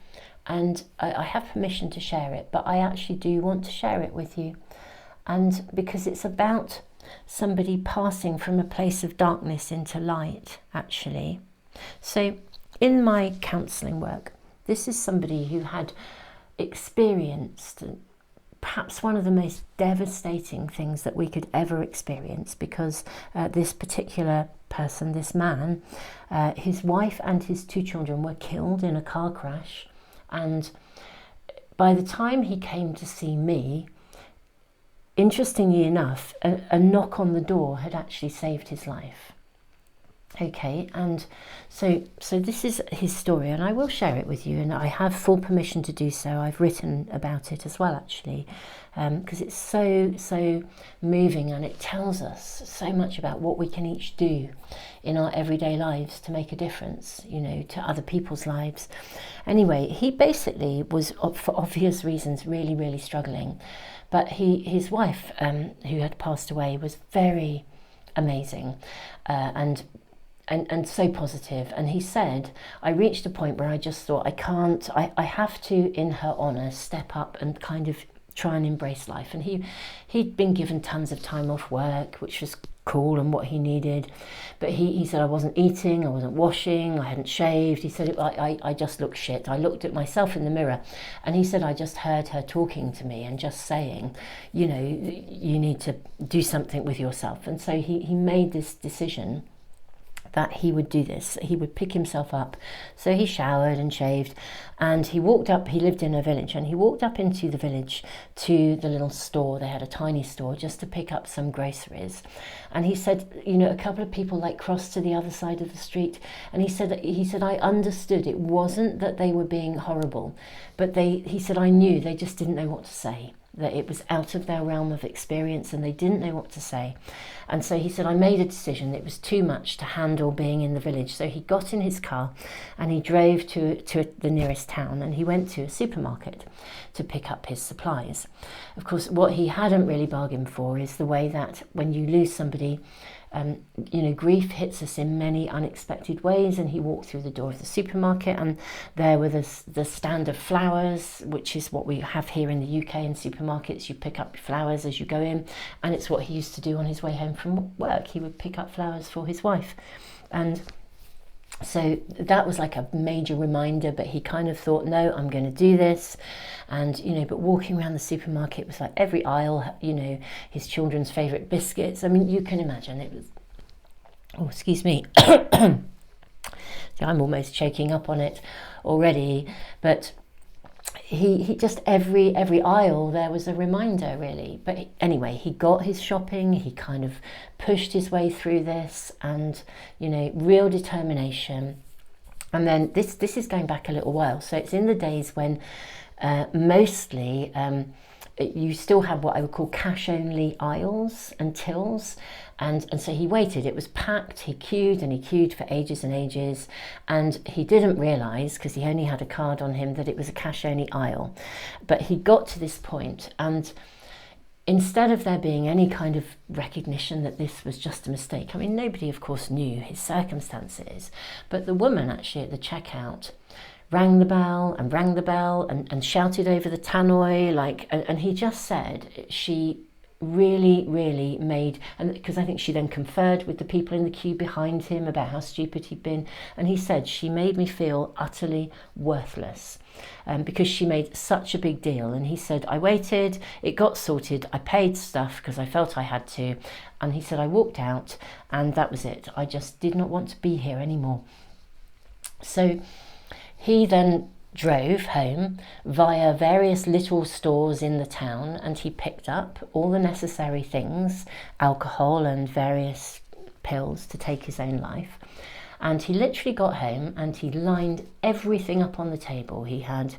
and I have permission to share it, but I actually do want to share it with you. And because it's about somebody passing from a place of darkness into light, actually. So in my counselling work, this is somebody who had experienced perhaps one of the most devastating things that we could ever experience, because this particular person, this man, his wife and his 2 children were killed in a car crash. And by the time he came to see me, interestingly enough, a knock on the door had actually saved his life. Okay, and so this is his story, and I will share it with you, and I have full permission to do so. I've written about it as well, actually, because it's so moving, and it tells us so much about what we can each do in our everyday lives to make a difference, you know, to other people's lives. Anyway, he basically was, for obvious reasons, really struggling, but his wife, who had passed away, was very amazing, and so positive. And he said, I reached a point where I just thought, I have to, in her honour, step up and kind of try and embrace life. And he'd been given tons of time off work, which was cool and what he needed. But he said, I wasn't eating, I wasn't washing, I hadn't shaved. He said, I just looked shit. I looked at myself in the mirror. And he said, I just heard her talking to me and just saying, you know, you need to do something with yourself. And so he made this decision that he would do this. He would pick himself up. So he showered and shaved, and he walked up. He lived in a village, and he walked up into the village to the little store. They had a tiny store just to pick up some groceries. And he said, you know, a couple of people like crossed to the other side of the street, and he said I understood. It wasn't that they were being horrible, but he said I knew they just didn't know what to say, that it was out of their realm of experience and they didn't know what to say. And so he said, I made a decision. It was too much to handle being in the village. So he got in his car and he drove to the nearest town, and he went to a supermarket to pick up his supplies. Of course, what he hadn't really bargained for is the way that when you lose somebody, you know, grief hits us in many unexpected ways. And he walked through the door of the supermarket, and there were the stand of flowers, which is what we have here in the UK in supermarkets. You pick up flowers as you go in, and it's what he used to do on his way home from work. He would pick up flowers for his wife. And so that was like a major reminder, but he kind of thought, no, I'm going to do this. And, you know, but walking around the supermarket was like every aisle, you know, his children's favourite biscuits. I mean, you can imagine it was, oh, excuse me. I'm almost choking up on it already. But he just, every aisle there was a reminder, really. But anyway, he got his shopping, he kind of pushed his way through this, and, you know, real determination. And then this is going back a little while, so it's in the days when mostly you still have what I would call cash only aisles and tills, And so he waited. It was packed. He queued and he queued for ages and ages. And he didn't realise, because he only had a card on him, that it was a cash-only aisle. But he got to this point, and instead of there being any kind of recognition that this was just a mistake, I mean, nobody, of course, knew his circumstances. But the woman actually at the checkout rang the bell and shouted over the tannoy, and he just said she really made, and because I think she then conferred with the people in the queue behind him about how stupid he'd been, and he said she made me feel utterly worthless, because she made such a big deal. And he said, I waited, it got sorted, I paid stuff because I felt I had to, and he said I walked out and that was it. I just did not want to be here anymore. So he then drove home via various little stores in the town, and he picked up all the necessary things, alcohol and various pills to take his own life. And he literally got home and he lined everything up on the table. He had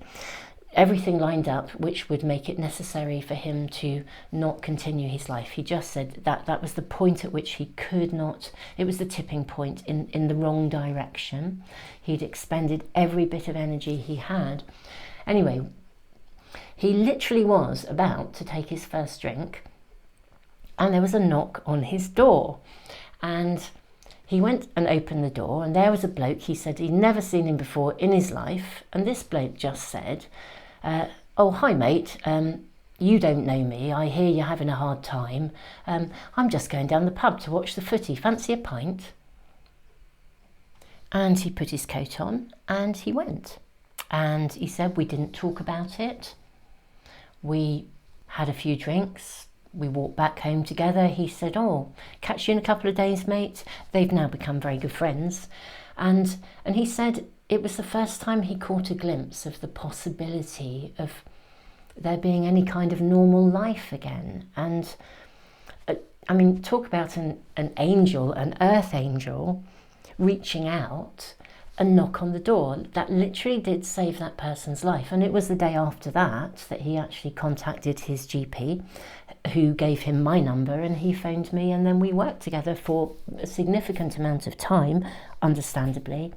everything lined up which would make it necessary for him to not continue his life. He just said that that was the point at which he could not, it was the tipping point in the wrong direction. He'd expended every bit of energy he had. Anyway, he literally was about to take his first drink, and there was a knock on his door. And he went and opened the door, and there was a bloke. He said he'd never seen him before in his life. And this bloke just said, oh, hi, mate. You don't know me. I hear you're having a hard time. I'm just going down the pub to watch the footy. Fancy a pint? And he put his coat on and he went. And he said, we didn't talk about it. We had a few drinks. We walked back home together. He said, oh, catch you in a couple of days, mate. They've now become very good friends. And he said it was the first time he caught a glimpse of the possibility of there being any kind of normal life again. And I mean, talk about an angel, an earth angel, reaching out and knock on the door. That literally did save that person's life. And it was the day after that he actually contacted his GP, who gave him my number, and he phoned me, and then we worked together for a significant amount of time, understandably.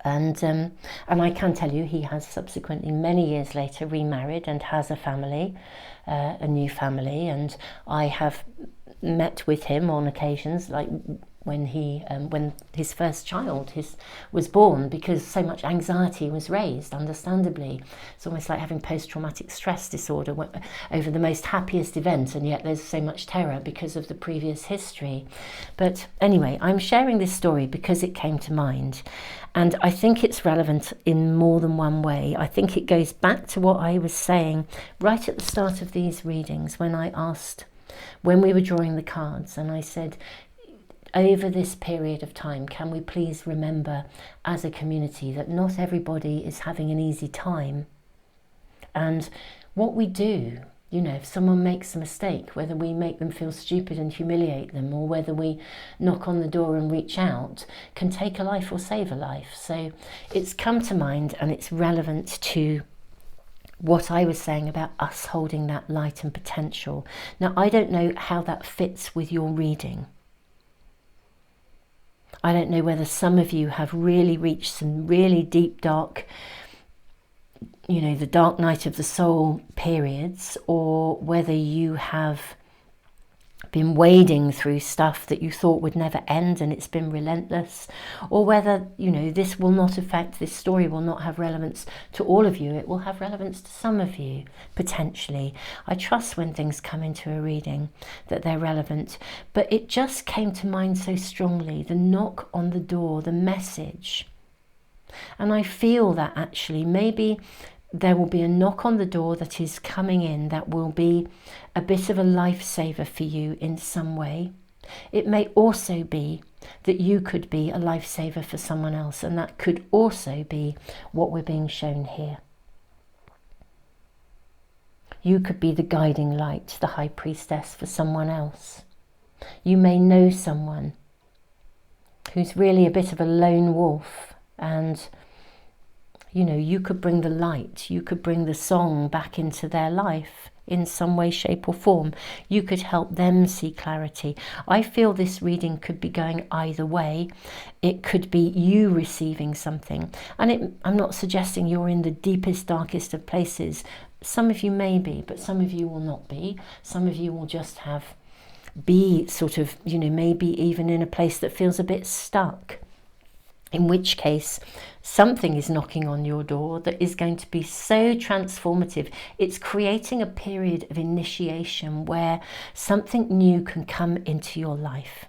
And I can tell you, he has subsequently, many years later, remarried and has a family, a new family. And I have met with him on occasions, like when his first child was born, because so much anxiety was raised, understandably. It's almost like having post-traumatic stress disorder over the most happiest event, and yet there's so much terror because of the previous history. But anyway, I'm sharing this story because it came to mind, and I think it's relevant in more than one way. I think it goes back to what I was saying right at the start of these readings, when I asked, when we were drawing the cards, and I said, over this period of time, can we please remember as a community that not everybody is having an easy time? And what we do, you know, if someone makes a mistake, whether we make them feel stupid and humiliate them, or whether we knock on the door and reach out, can take a life or save a life. So it's come to mind, and it's relevant to what I was saying about us holding that light and potential. Now, I don't know how that fits with your reading. I don't know whether some of you have really reached some really deep, dark, you know, the dark night of the soul periods, or whether you have been wading through stuff that you thought would never end and it's been relentless, or whether, you know, this story will not have relevance to all of you. It will have relevance to some of you, potentially. I trust when things come into a reading that they're relevant, but it just came to mind so strongly, the knock on the door, the message. And I feel that actually maybe there will be a knock on the door that is coming in that will be a bit of a lifesaver for you in some way. It may also be that you could be a lifesaver for someone else, and that could also be what we're being shown here. You could be the guiding light, the high priestess for someone else. You may know someone who's really a bit of a lone wolf, and You know, you could bring the light, you could bring the song back into their life in some way, shape or form. You could help them see clarity. I feel this reading could be going either way. It could be you receiving something. And I'm not suggesting you're in the deepest, darkest of places. Some of you may be, but some of you will not be. Some of you will just be sort of, you know, maybe even in a place that feels a bit stuck. In which case, something is knocking on your door that is going to be so transformative. It's creating a period of initiation where something new can come into your life.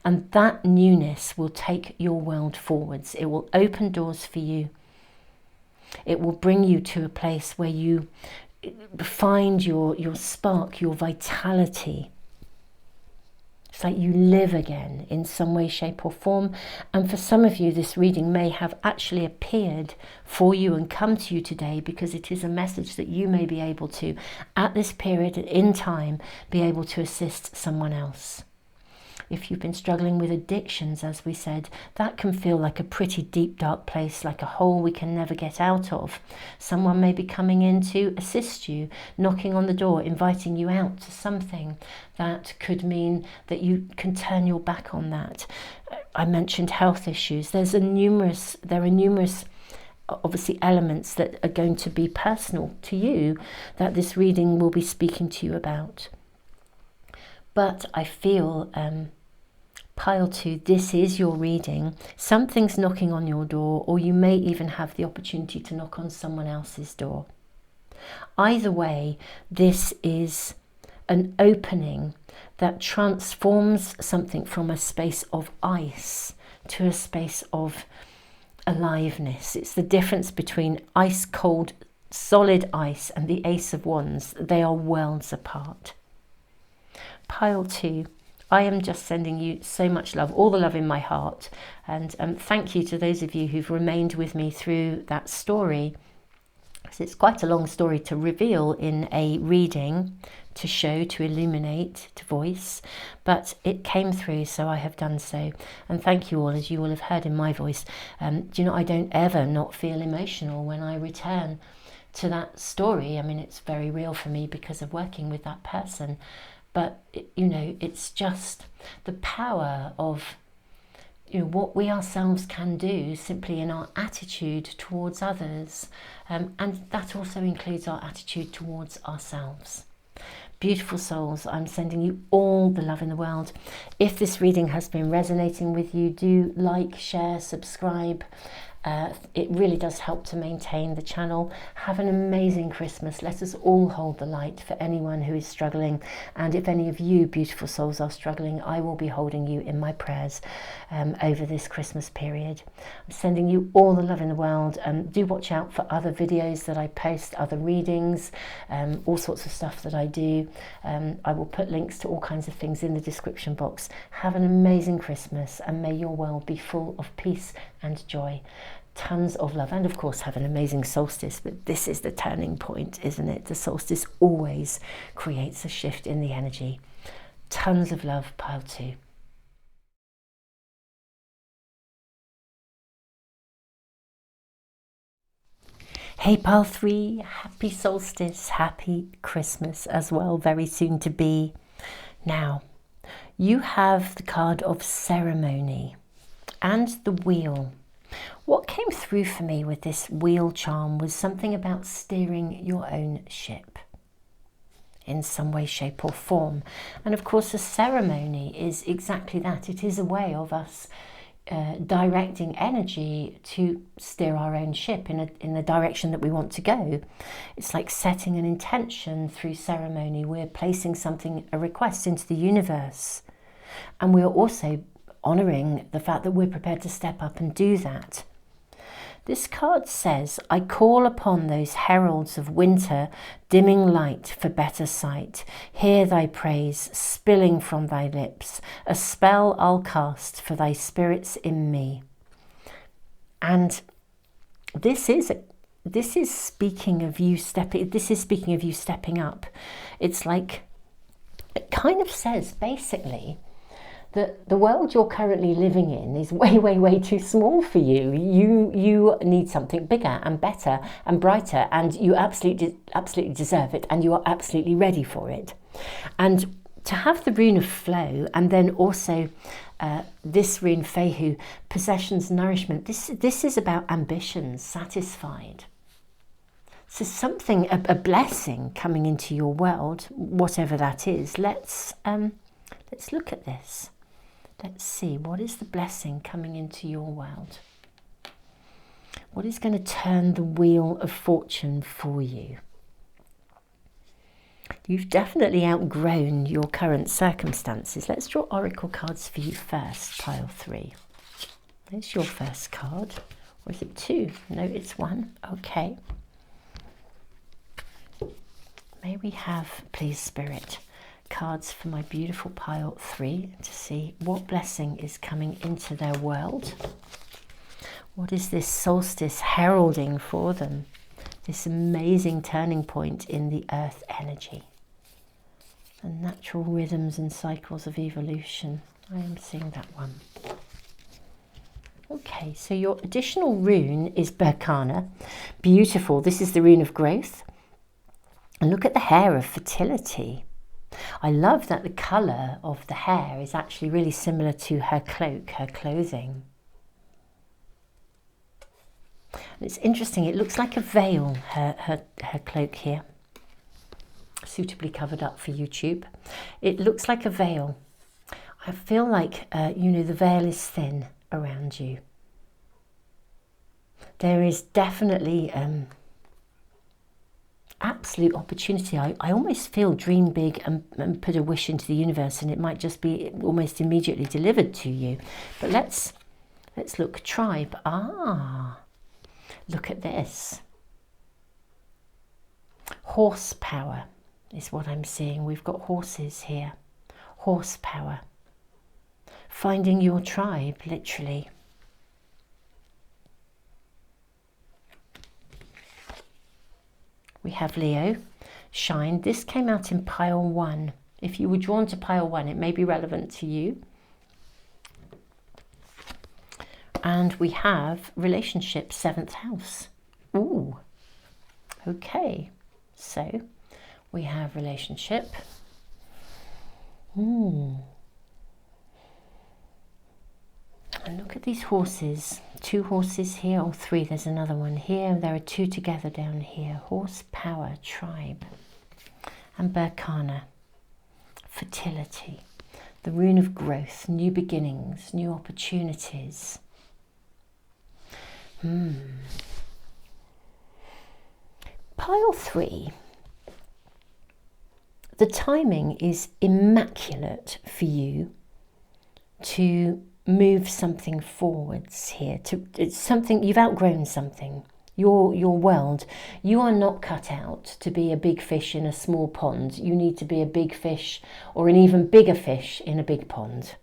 And that newness will take your world forwards. It will open doors for you. It will bring you to a place where you find your spark, your vitality. It's like you live again in some way, shape or form. And for some of you, this reading may have actually appeared for you and come to you today because it is a message that you may be able to, at this period in time, be able to assist someone else. If you've been struggling with addictions, as we said, that can feel like a pretty deep, dark place, like a hole we can never get out of. Someone may be coming in to assist you, knocking on the door, inviting you out to something that could mean that you can turn your back on that. I mentioned health issues. There are numerous obviously elements that are going to be personal to you that this reading will be speaking to you about. But I feel pile 2, this is your reading. Something's knocking on your door, or you may even have the opportunity to knock on someone else's door. Either way, this is an opening that transforms something from a space of ice to a space of aliveness. It's the difference between ice cold, solid ice and the Ace of Wands. They are worlds apart. Pile 2. I am just sending you so much love, all the love in my heart. And thank you to those of you who've remained with me through that story. So it's quite a long story to reveal in a reading, to show, to illuminate, to voice. But it came through, so I have done so. And thank you all, as you will have heard in my voice. Do you know, I don't ever not feel emotional when I return to that story. I mean, it's very real for me because of working with that person. But, you know, it's just the power of, you know, what we ourselves can do simply in our attitude towards others. And that also includes our attitude towards ourselves. Beautiful souls, I'm sending you all the love in the world. If this reading has been resonating with you, do like, share, subscribe. It really does help to maintain the channel. Have an amazing Christmas. Let us all hold the light for anyone who is struggling. And if any of you beautiful souls are struggling, I will be holding you in my prayers over this Christmas period. I'm sending you all the love in the world. Do watch out for other videos that I post, other readings, all sorts of stuff that I do. I will put links to all kinds of things in the description box. Have an amazing Christmas, and may your world be full of peace and joy. Tons of love, and of course have an amazing solstice. But this is the turning point, isn't it? The solstice always creates a shift in the energy. Tons of love, pile 2. Hey pile 3, happy solstice, happy Christmas as well, very soon to be. Now, you have the card of ceremony and the wheel. What came through for me with this wheel charm was something about steering your own ship in some way, shape or form. And of course, a ceremony is exactly that. It is a way of us directing energy to steer our own ship in the direction that we want to go. It's like setting an intention through ceremony. We're placing something, a request into the universe. And we're also honouring the fact that we're prepared to step up and do that. This card says, I call upon those heralds of winter, dimming light for better sight. Hear thy praise spilling from thy lips. A spell I'll cast for thy spirits in me. And this is speaking of you stepping up. It's like, it kind of says basically that the world you're currently living in is way, way, way too small for you. You need something bigger and better and brighter, and you absolutely deserve it, and you are absolutely ready for it. And to have the rune of flow, and then also this rune Fehu, possessions, nourishment, this is about ambitions satisfied. So something, a blessing coming into your world, whatever that is. Let's look at this. Let's see, what is the blessing coming into your world? What is going to turn the wheel of fortune for you? You've definitely outgrown your current circumstances. Let's draw oracle cards for you first, pile 3. There's your first card. Or is it 2? No, it's 1. Okay. May we have, please, Spirit, cards for my beautiful pile 3 to see what blessing is coming into their world. What is this solstice heralding for them? This amazing turning point in the earth energy. The natural rhythms and cycles of evolution. I am seeing that one. Okay, so your additional rune is Berkana. Beautiful. This is the rune of growth. And look at the hair of fertility. I love that the colour of the hair is actually really similar to her cloak, her clothing. And it's interesting, it looks like a veil, her cloak here. Suitably covered up for YouTube. It looks like a veil. I feel like, you know, the veil is thin around you. There is definitely absolute opportunity. I almost feel dream big and put a wish into the universe, and it might just be almost immediately delivered to you. But let's look. Tribe. Look at this. Horsepower is what I'm seeing. We've got horses here. Horsepower. Finding your tribe, literally. We have Leo, shine. This came out in pile 1. If you were drawn to pile 1, it may be relevant to you. And we have relationship, 7th house. Ooh, okay. So we have relationship. And look at these horses. 2 horses here, or 3. There's another one here. There are 2 together down here. Horsepower, tribe. And Berkana, fertility. The rune of growth, new beginnings, new opportunities. Pile 3. The timing is immaculate for you to move something forwards here. It's something, you've outgrown something. Your world, you are not cut out to be a big fish in a small pond. You need to be a big fish, or an even bigger fish in a big pond.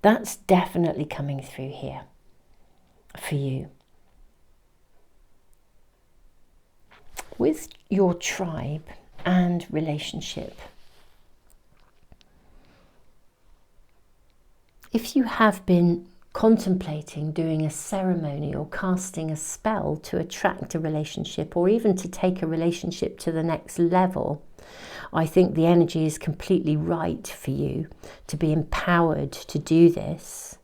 That's definitely coming through here for you. With your tribe and relationship, if you have been contemplating doing a ceremony or casting a spell to attract a relationship, or even to take a relationship to the next level, I think the energy is completely right for you to be empowered to do this.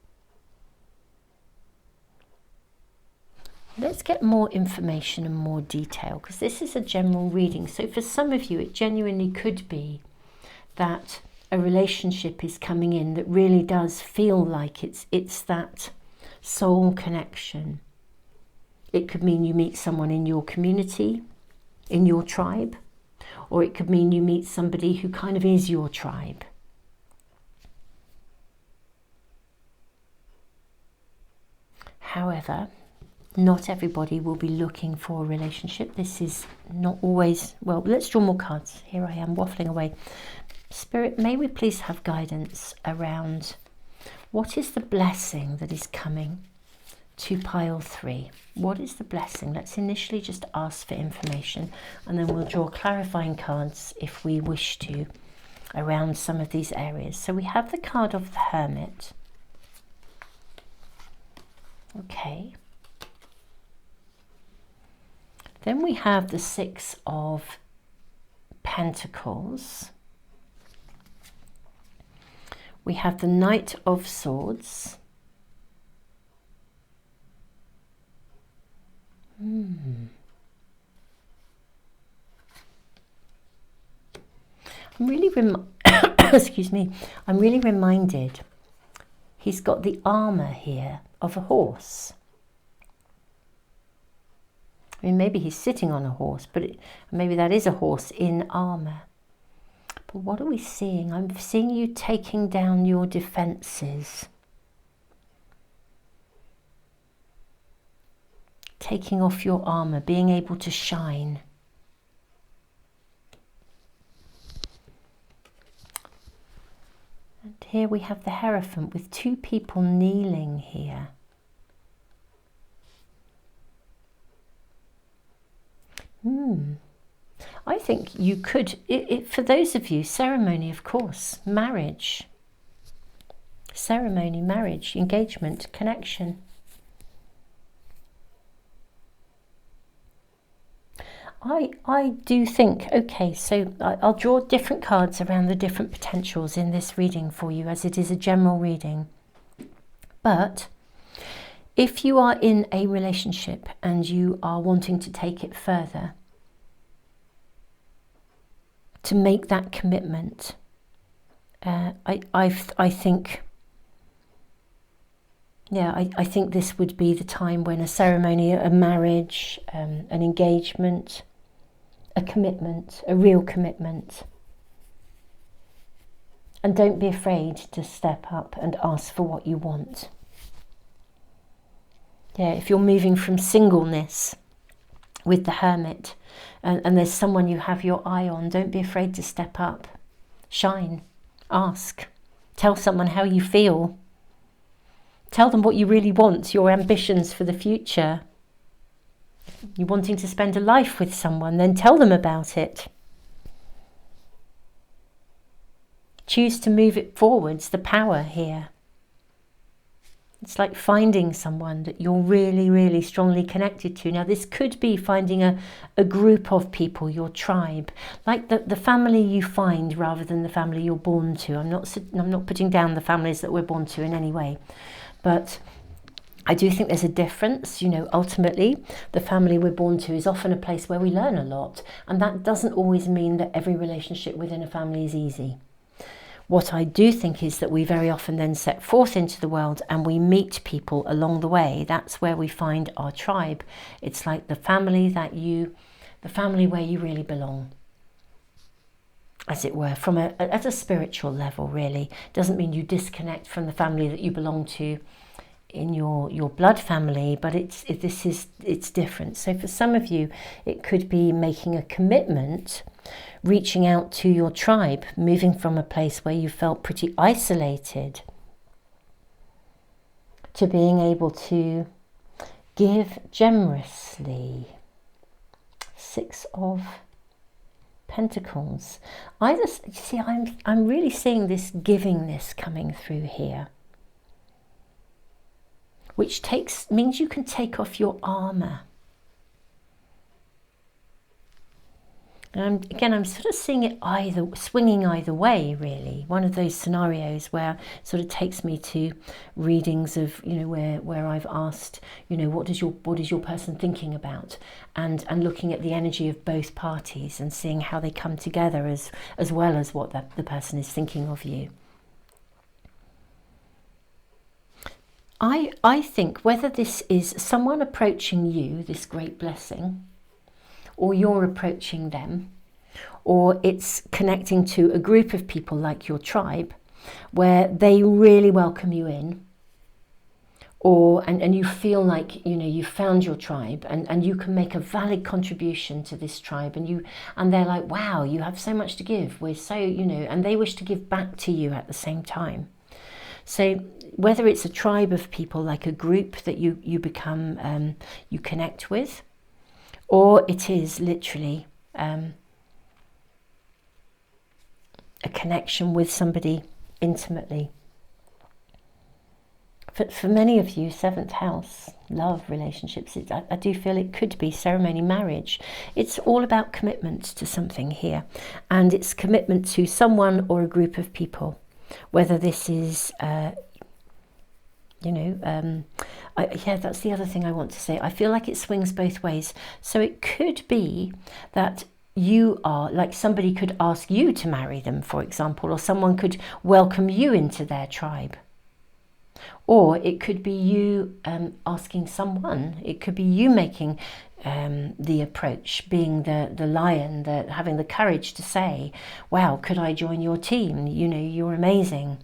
Let's get more information and more detail, because this is a general reading. So for some of you, it genuinely could be that a relationship is coming in that really does feel like it's that soul connection. It could mean you meet someone in your community, in your tribe, or it could mean you meet somebody who kind of is your tribe. However, not everybody will be looking for a relationship. This is not always, well, let's draw more cards. Here I am waffling away. Spirit, may we please have guidance around what is the blessing that is coming to pile 3? What is the blessing? Let's initially just ask for information, and then we'll draw clarifying cards if we wish to around some of these areas. So we have the card of the Hermit. Okay. Then we have the Six of Pentacles. We have the Knight of Swords. I'm really excuse me. I'm really reminded he's got the armor here of a horse. I mean, maybe he's sitting on a horse, but maybe that is a horse in armor. But what are we seeing? I'm seeing you taking down your defenses. Taking off your armor, being able to shine. And here we have the Hierophant with two people kneeling here. I think you could, for those of you, ceremony, of course, marriage. Ceremony, marriage, engagement, connection. I do think, okay, so I'll draw different cards around the different potentials in this reading for you, as it is a general reading. But if you are in a relationship and you are wanting to take it further, to make that commitment, I think, yeah, I think this would be the time when a ceremony, a marriage, an engagement, a commitment, a real commitment. And don't be afraid to step up and ask for what you want. Yeah, if you're moving from singleness with the Hermit and there's someone you have your eye on, don't be afraid to step up, shine, ask, tell someone how you feel. Tell them what you really want, your ambitions for the future. You're wanting to spend a life with someone, then tell them about it. Choose to move it forwards, the power here. It's like finding someone that you're really, really strongly connected to. Now, this could be finding a group of people, your tribe, like the family you find rather than the family you're born to. I'm not putting down the families that we're born to in any way. But I do think there's a difference. You know, ultimately, the family we're born to is often a place where we learn a lot. And that doesn't always mean that every relationship within a family is easy. What I do think is that we very often then set forth into the world and we meet people along the way. That's where we find our tribe. It's like the family where you really belong, as it were, at a spiritual level, really. Doesn't mean you disconnect from the family that you belong to in your blood family, but it's different. So for some of you, it could be making a commitment, reaching out to your tribe, moving from a place where you felt pretty isolated to being able to give generously. Six of Pentacles. I'm really seeing this givingness coming through here, which means you can take off your armor. And again, I'm sort of seeing it swinging either way, really. One of those scenarios where it sort of takes me to readings of, you know, where I've asked, you know, what is your person thinking about, and looking at the energy of both parties and seeing how they come together as well as what the person is thinking of you. I think whether this is someone approaching you, this great blessing, or you're approaching them, or it's connecting to a group of people like your tribe where they really welcome you in, and you feel like, you know, you found your tribe and you can make a valid contribution to this tribe, and they're like, wow, you have so much to give, we're so, you know, and they wish to give back to you at the same time. So whether it's a tribe of people, like a group that you become, you connect with, or it is literally a connection with somebody intimately. For many of you, 7th house, love, relationships, I do feel it could be ceremony, marriage. It's all about commitment to something here. And it's commitment to someone or a group of people. Whether this is, yeah, that's the other thing I want to say. I feel like it swings both ways. So it could be that you are, like somebody could ask you to marry them, for example, or someone could welcome you into their tribe. Or it could be you asking someone. It could be you making the approach, being the lion, having the courage to say, wow, could I join your team? You know, you're amazing.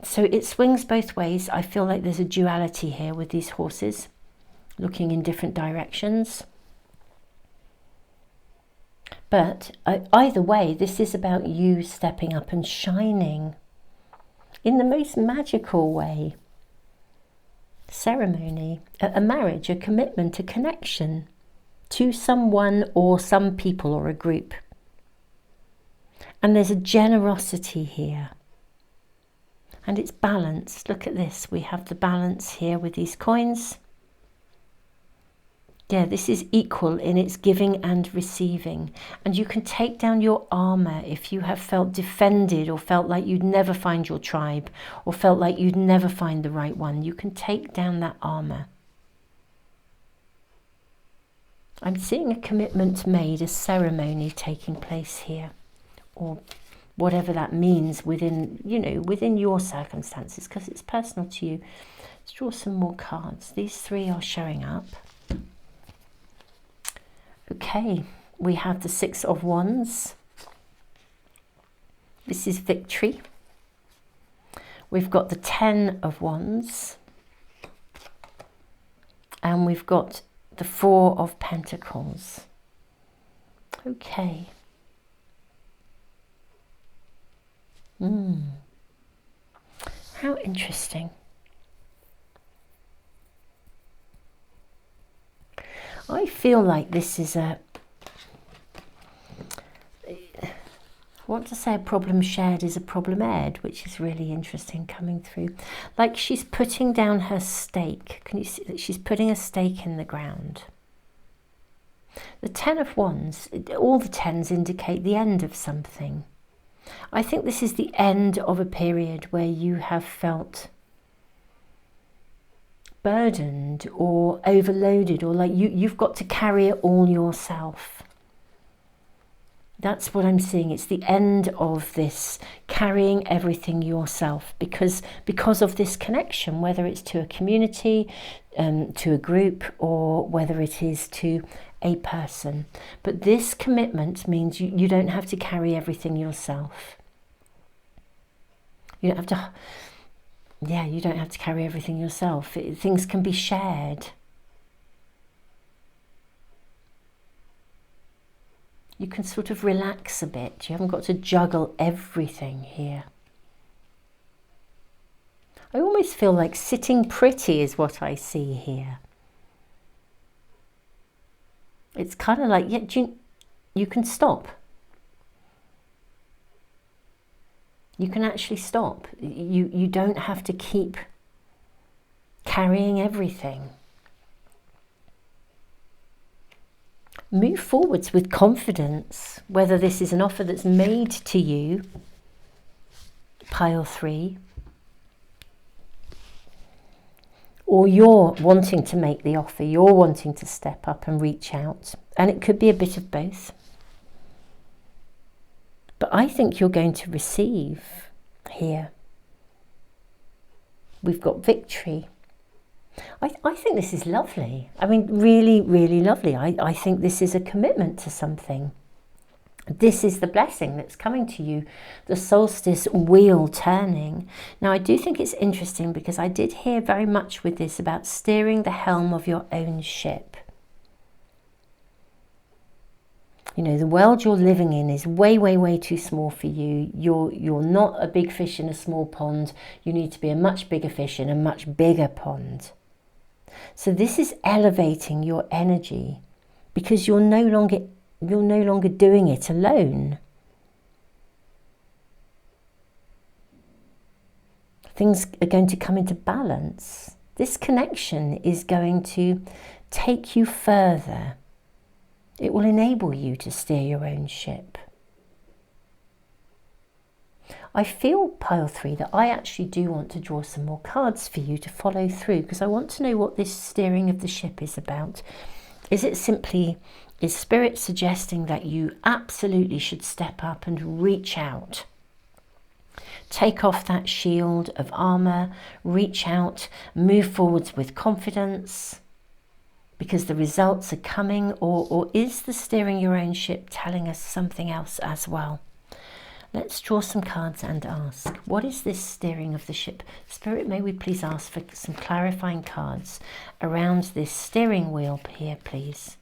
So it swings both ways. I feel like there's a duality here with these horses looking in different directions. But either way, this is about you stepping up and shining in the most magical way. Ceremony, a marriage, a commitment, a connection to someone or some people or a group. And there's a generosity here. And it's balanced. Look at this. We have the balance here with these coins. Yeah, this is equal in its giving and receiving. And you can take down your armor if you have felt defended or felt like you'd never find your tribe or felt like you'd never find the right one. You can take down that armor. I'm seeing a commitment made, a ceremony taking place here, or whatever that means within, you know, within your circumstances, because it's personal to you. Let's draw some more cards. These three are showing up. Okay, we have the 6 of Wands. This is victory. We've got the 10 of Wands. And we've got the 4 of Pentacles. Okay. How interesting. I feel like this is I want to say a problem shared is a problem aired, which is really interesting coming through. Like she's putting down her stake. Can you see that she's putting a stake in the ground? The 10 of Wands, all the 10s indicate the end of something. I think this is the end of a period where you have felt burdened or overloaded, or like you've got to carry it all yourself. That's what I'm seeing. It's the end of this carrying everything yourself because of this connection, whether it's to a community, to a group, or whether it is to a person. But this commitment means you don't have to carry everything yourself. You don't have to... Yeah, you don't have to carry everything yourself. Things can be shared. You can sort of relax a bit. You haven't got to juggle everything here. I almost feel like sitting pretty is what I see here. It's kind of like, yeah, you can stop. You can actually stop. You don't have to keep carrying everything. Move forwards with confidence, whether this is an offer that's made to you, pile 3, or you're wanting to make the offer, you're wanting to step up and reach out. And it could be a bit of both. But I think you're going to receive here. We've got victory. I think this is lovely. I mean, really, really lovely. I think this is a commitment to something. This is the blessing that's coming to you, the solstice wheel turning. Now, I do think it's interesting because I did hear very much with this about steering the helm of your own ship. You know, the world you're living in is way, way, way too small for you. You're not a big fish in a small pond. You need to be a much bigger fish in a much bigger pond. So this is elevating your energy because you're no longer doing it alone. Things are going to come into balance. This connection is going to take you further. It will enable you to steer your own ship. I feel, pile 3, that I actually do want to draw some more cards for you to follow through, because I want to know what this steering of the ship is about. Is Spirit suggesting that you absolutely should step up and reach out? Take off that shield of armor, reach out, move forwards with confidence, because the results are coming, or is the steering your own ship telling us something else as well? Let's draw some cards and ask, what is this steering of the ship? Spirit, may we please ask for some clarifying cards around this steering wheel here, please.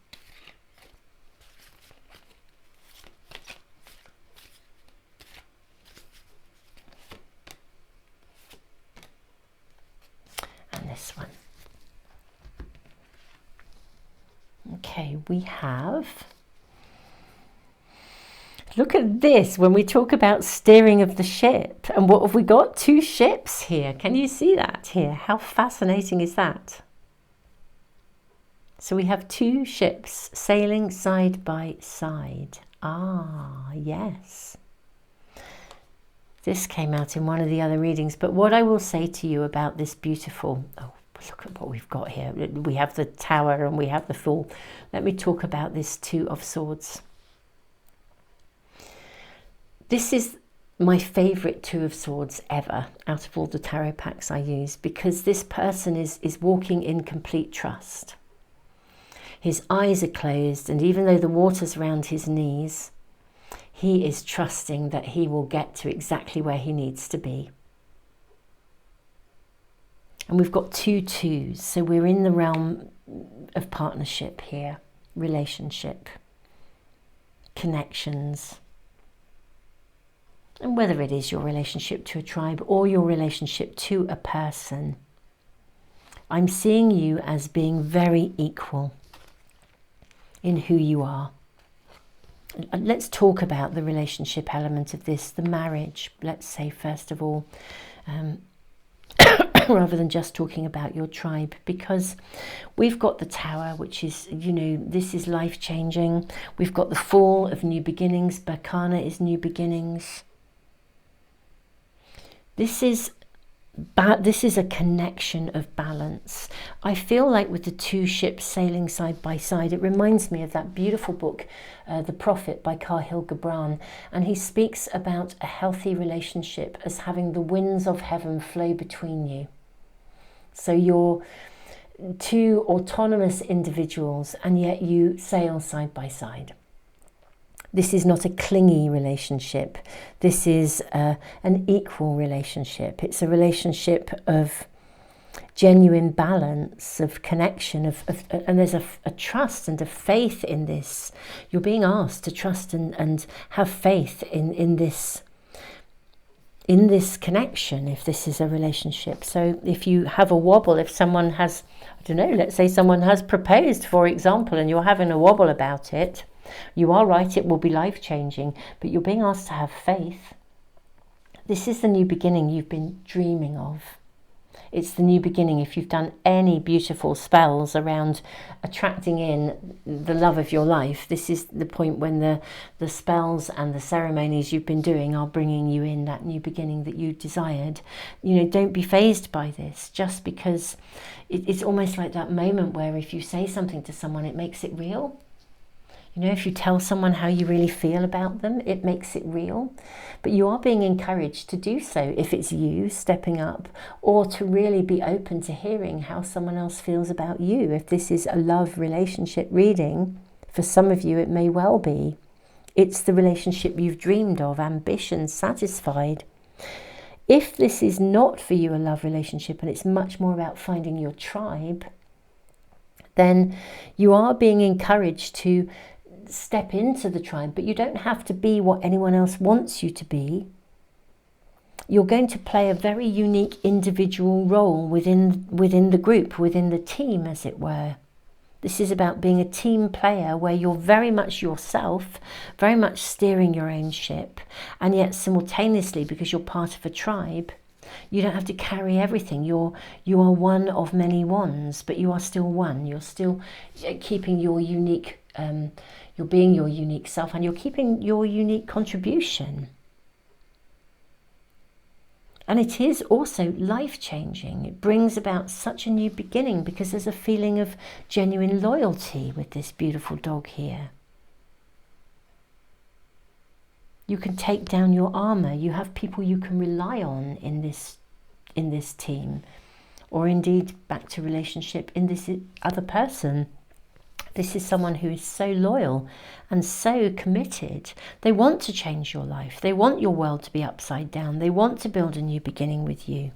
And this one. Okay, we have... Look at this when we talk about steering of the ship. And what have we got? 2 ships here. Can you see that here? How fascinating is that? So we have 2 ships sailing side by side. Ah, yes. This came out in one of the other readings. But what I will say to you about this beautiful... Oh, look at what we've got here. We have the Tower and we have the Fool. Let me talk about this 2 of Swords. This is my favourite 2 of Swords ever out of all the tarot packs I use, because this person is walking in complete trust. His eyes are closed, and even though the water's around his knees, he is trusting that he will get to exactly where he needs to be. And we've got 2 2s, so we're in the realm of partnership here, relationship, connections. And whether it is your relationship to a tribe or your relationship to a person, I'm seeing you as being very equal in who you are. Let's talk about the relationship element of this, the marriage, let's say, first of all, rather than just talking about your tribe, because we've got the Tower, which is, you know, this is life-changing. We've got the Fool of new beginnings. Berkana is new beginnings. This is a connection of balance. I feel like with the 2 ships sailing side by side, it reminds me of that beautiful book, The Prophet by Khalil Gibran, and he speaks about a healthy relationship as having the winds of heaven flow between you. So you're 2 autonomous individuals, and yet you sail side by side. This is not a clingy relationship. This is an equal relationship. It's a relationship of genuine balance, of connection, and there's a trust and a faith in this. You're being asked to trust and have faith in this connection, if this is a relationship. So if you have a wobble, if someone has, I don't know, let's say someone has proposed, for example, and you're having a wobble about it, you are right, it will be life-changing, but you're being asked to have faith. This is the new beginning you've been dreaming of. It's the new beginning. If you've done any beautiful spells around attracting in the love of your life, this is the point when the spells and the ceremonies you've been doing are bringing you in that new beginning that you desired. You know, don't be fazed by this, just because it's almost like that moment where if you say something to someone, it makes it real. You know, if you tell someone how you really feel about them, it makes it real. But you are being encouraged to do so if it's you stepping up, or to really be open to hearing how someone else feels about you. If this is a love relationship reading, for some of you it may well be. It's the relationship you've dreamed of, ambition satisfied. If this is not for you a love relationship, and it's much more about finding your tribe, then you are being encouraged to step into the tribe, but you don't have to be what anyone else wants you to be. You're going to play a very unique individual role within the group, within the team, as it were. This is about being a team player where you're very much yourself, very much steering your own ship, and yet simultaneously, because you're part of a tribe, You don't have to carry everything. You are one of many wands, but you are still one. You're still keeping your unique, you're being your unique self, and you're keeping your unique contribution. And it is also life-changing. It brings about such a new beginning because there's a feeling of genuine loyalty with this beautiful dog here. You can take down your armor. You have people you can rely on in this team, or indeed, back to relationship, in this other person. This is someone who is so loyal and so committed. They want to change your life. They want your world to be upside down. They want to build a new beginning with you.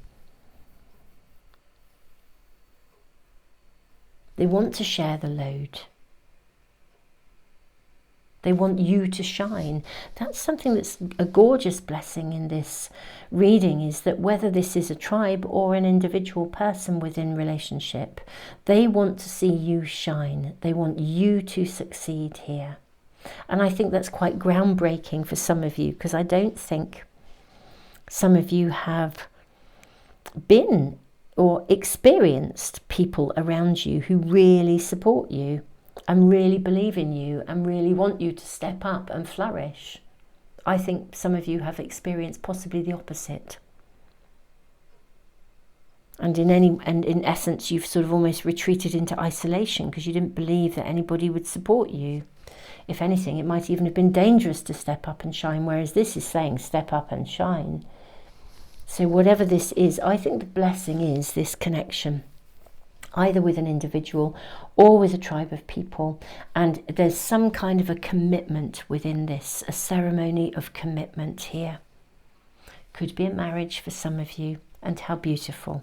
They want to share the load. They want you to shine. That's something that's a gorgeous blessing in this reading, is that whether this is a tribe or an individual person within relationship, they want to see you shine. They want you to succeed here. And I think that's quite groundbreaking for some of you, because I don't think some of you have been or experienced people around you who really support you and really believe in you and really want you to step up and flourish. I think some of you have experienced possibly the opposite. And in essence, you've sort of almost retreated into isolation because you didn't believe that anybody would support you. If anything, it might even have been dangerous to step up and shine, whereas this is saying step up and shine. So whatever this is, I think the blessing is this connection, either with an individual or with a tribe of people. And there's some kind of a commitment within this, a ceremony of commitment here. Could be a marriage for some of you, and how beautiful.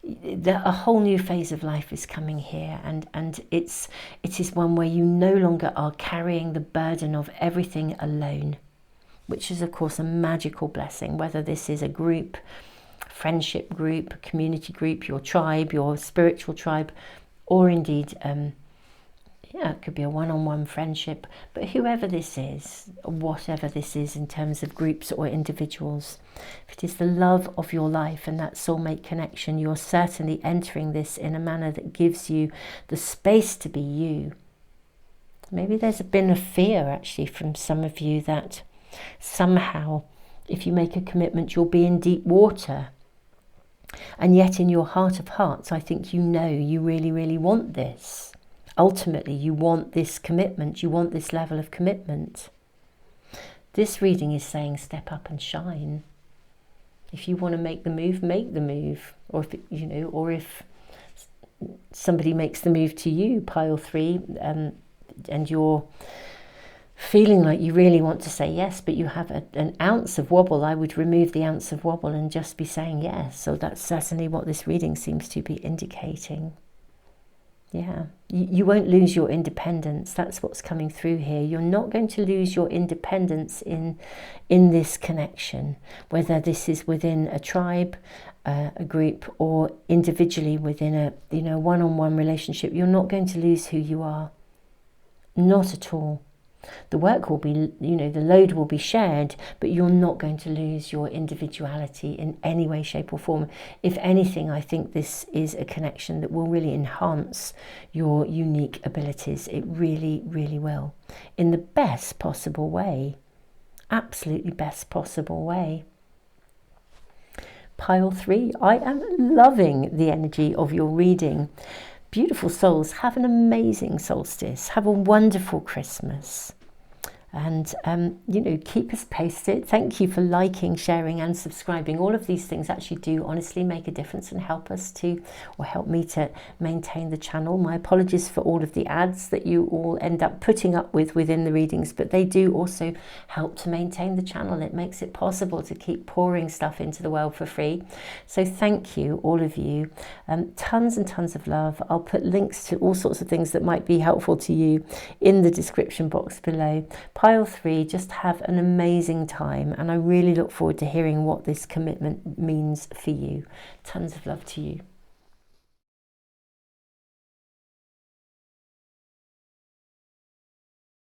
A whole new phase of life is coming here, and it is one where you no longer are carrying the burden of everything alone, which is of course a magical blessing, whether this is a group, friendship group, community group, your tribe, your spiritual tribe, or indeed, it could be a one-on-one friendship. But whoever this is, whatever this is in terms of groups or individuals, if it is the love of your life and that soulmate connection, you're certainly entering this in a manner that gives you the space to be you. Maybe there's been a fear actually from some of you that somehow if you make a commitment you'll be in deep water. And yet in your heart of hearts, I think you know you really, really want this. Ultimately, you want this commitment. You want this level of commitment. This reading is saying step up and shine. If you want to make the move, make the move. Or if somebody makes the move to you, pile 3, and you're feeling like you really want to say yes, but you have an ounce of wobble, I would remove the ounce of wobble and just be saying yes. So that's certainly what this reading seems to be indicating. Yeah, you won't lose your independence. That's what's coming through here. You're not going to lose your independence in this connection, whether this is within a tribe, a group, or individually within a one-on-one relationship. You're not going to lose who you are. Not at all. The work will be, the load will be shared, but you're not going to lose your individuality in any way, shape or form. If anything, I think this is a connection that will really enhance your unique abilities. It really, really will. In the best possible way. Absolutely best possible way. Pile 3, I am loving the energy of your reading. Beautiful souls, have an amazing solstice. Have a wonderful Christmas. And, keep us posted. Thank you for liking, sharing and subscribing. All of these things actually do honestly make a difference and help me to maintain the channel. My apologies for all of the ads that you all end up putting up with within the readings, but they do also help to maintain the channel. It makes it possible to keep pouring stuff into the world for free. So thank you, all of you. Tons and tons of love. I'll put links to all sorts of things that might be helpful to you in the description box below. Pile 3, just have an amazing time, and I really look forward to hearing what this commitment means for you. Tons of love to you.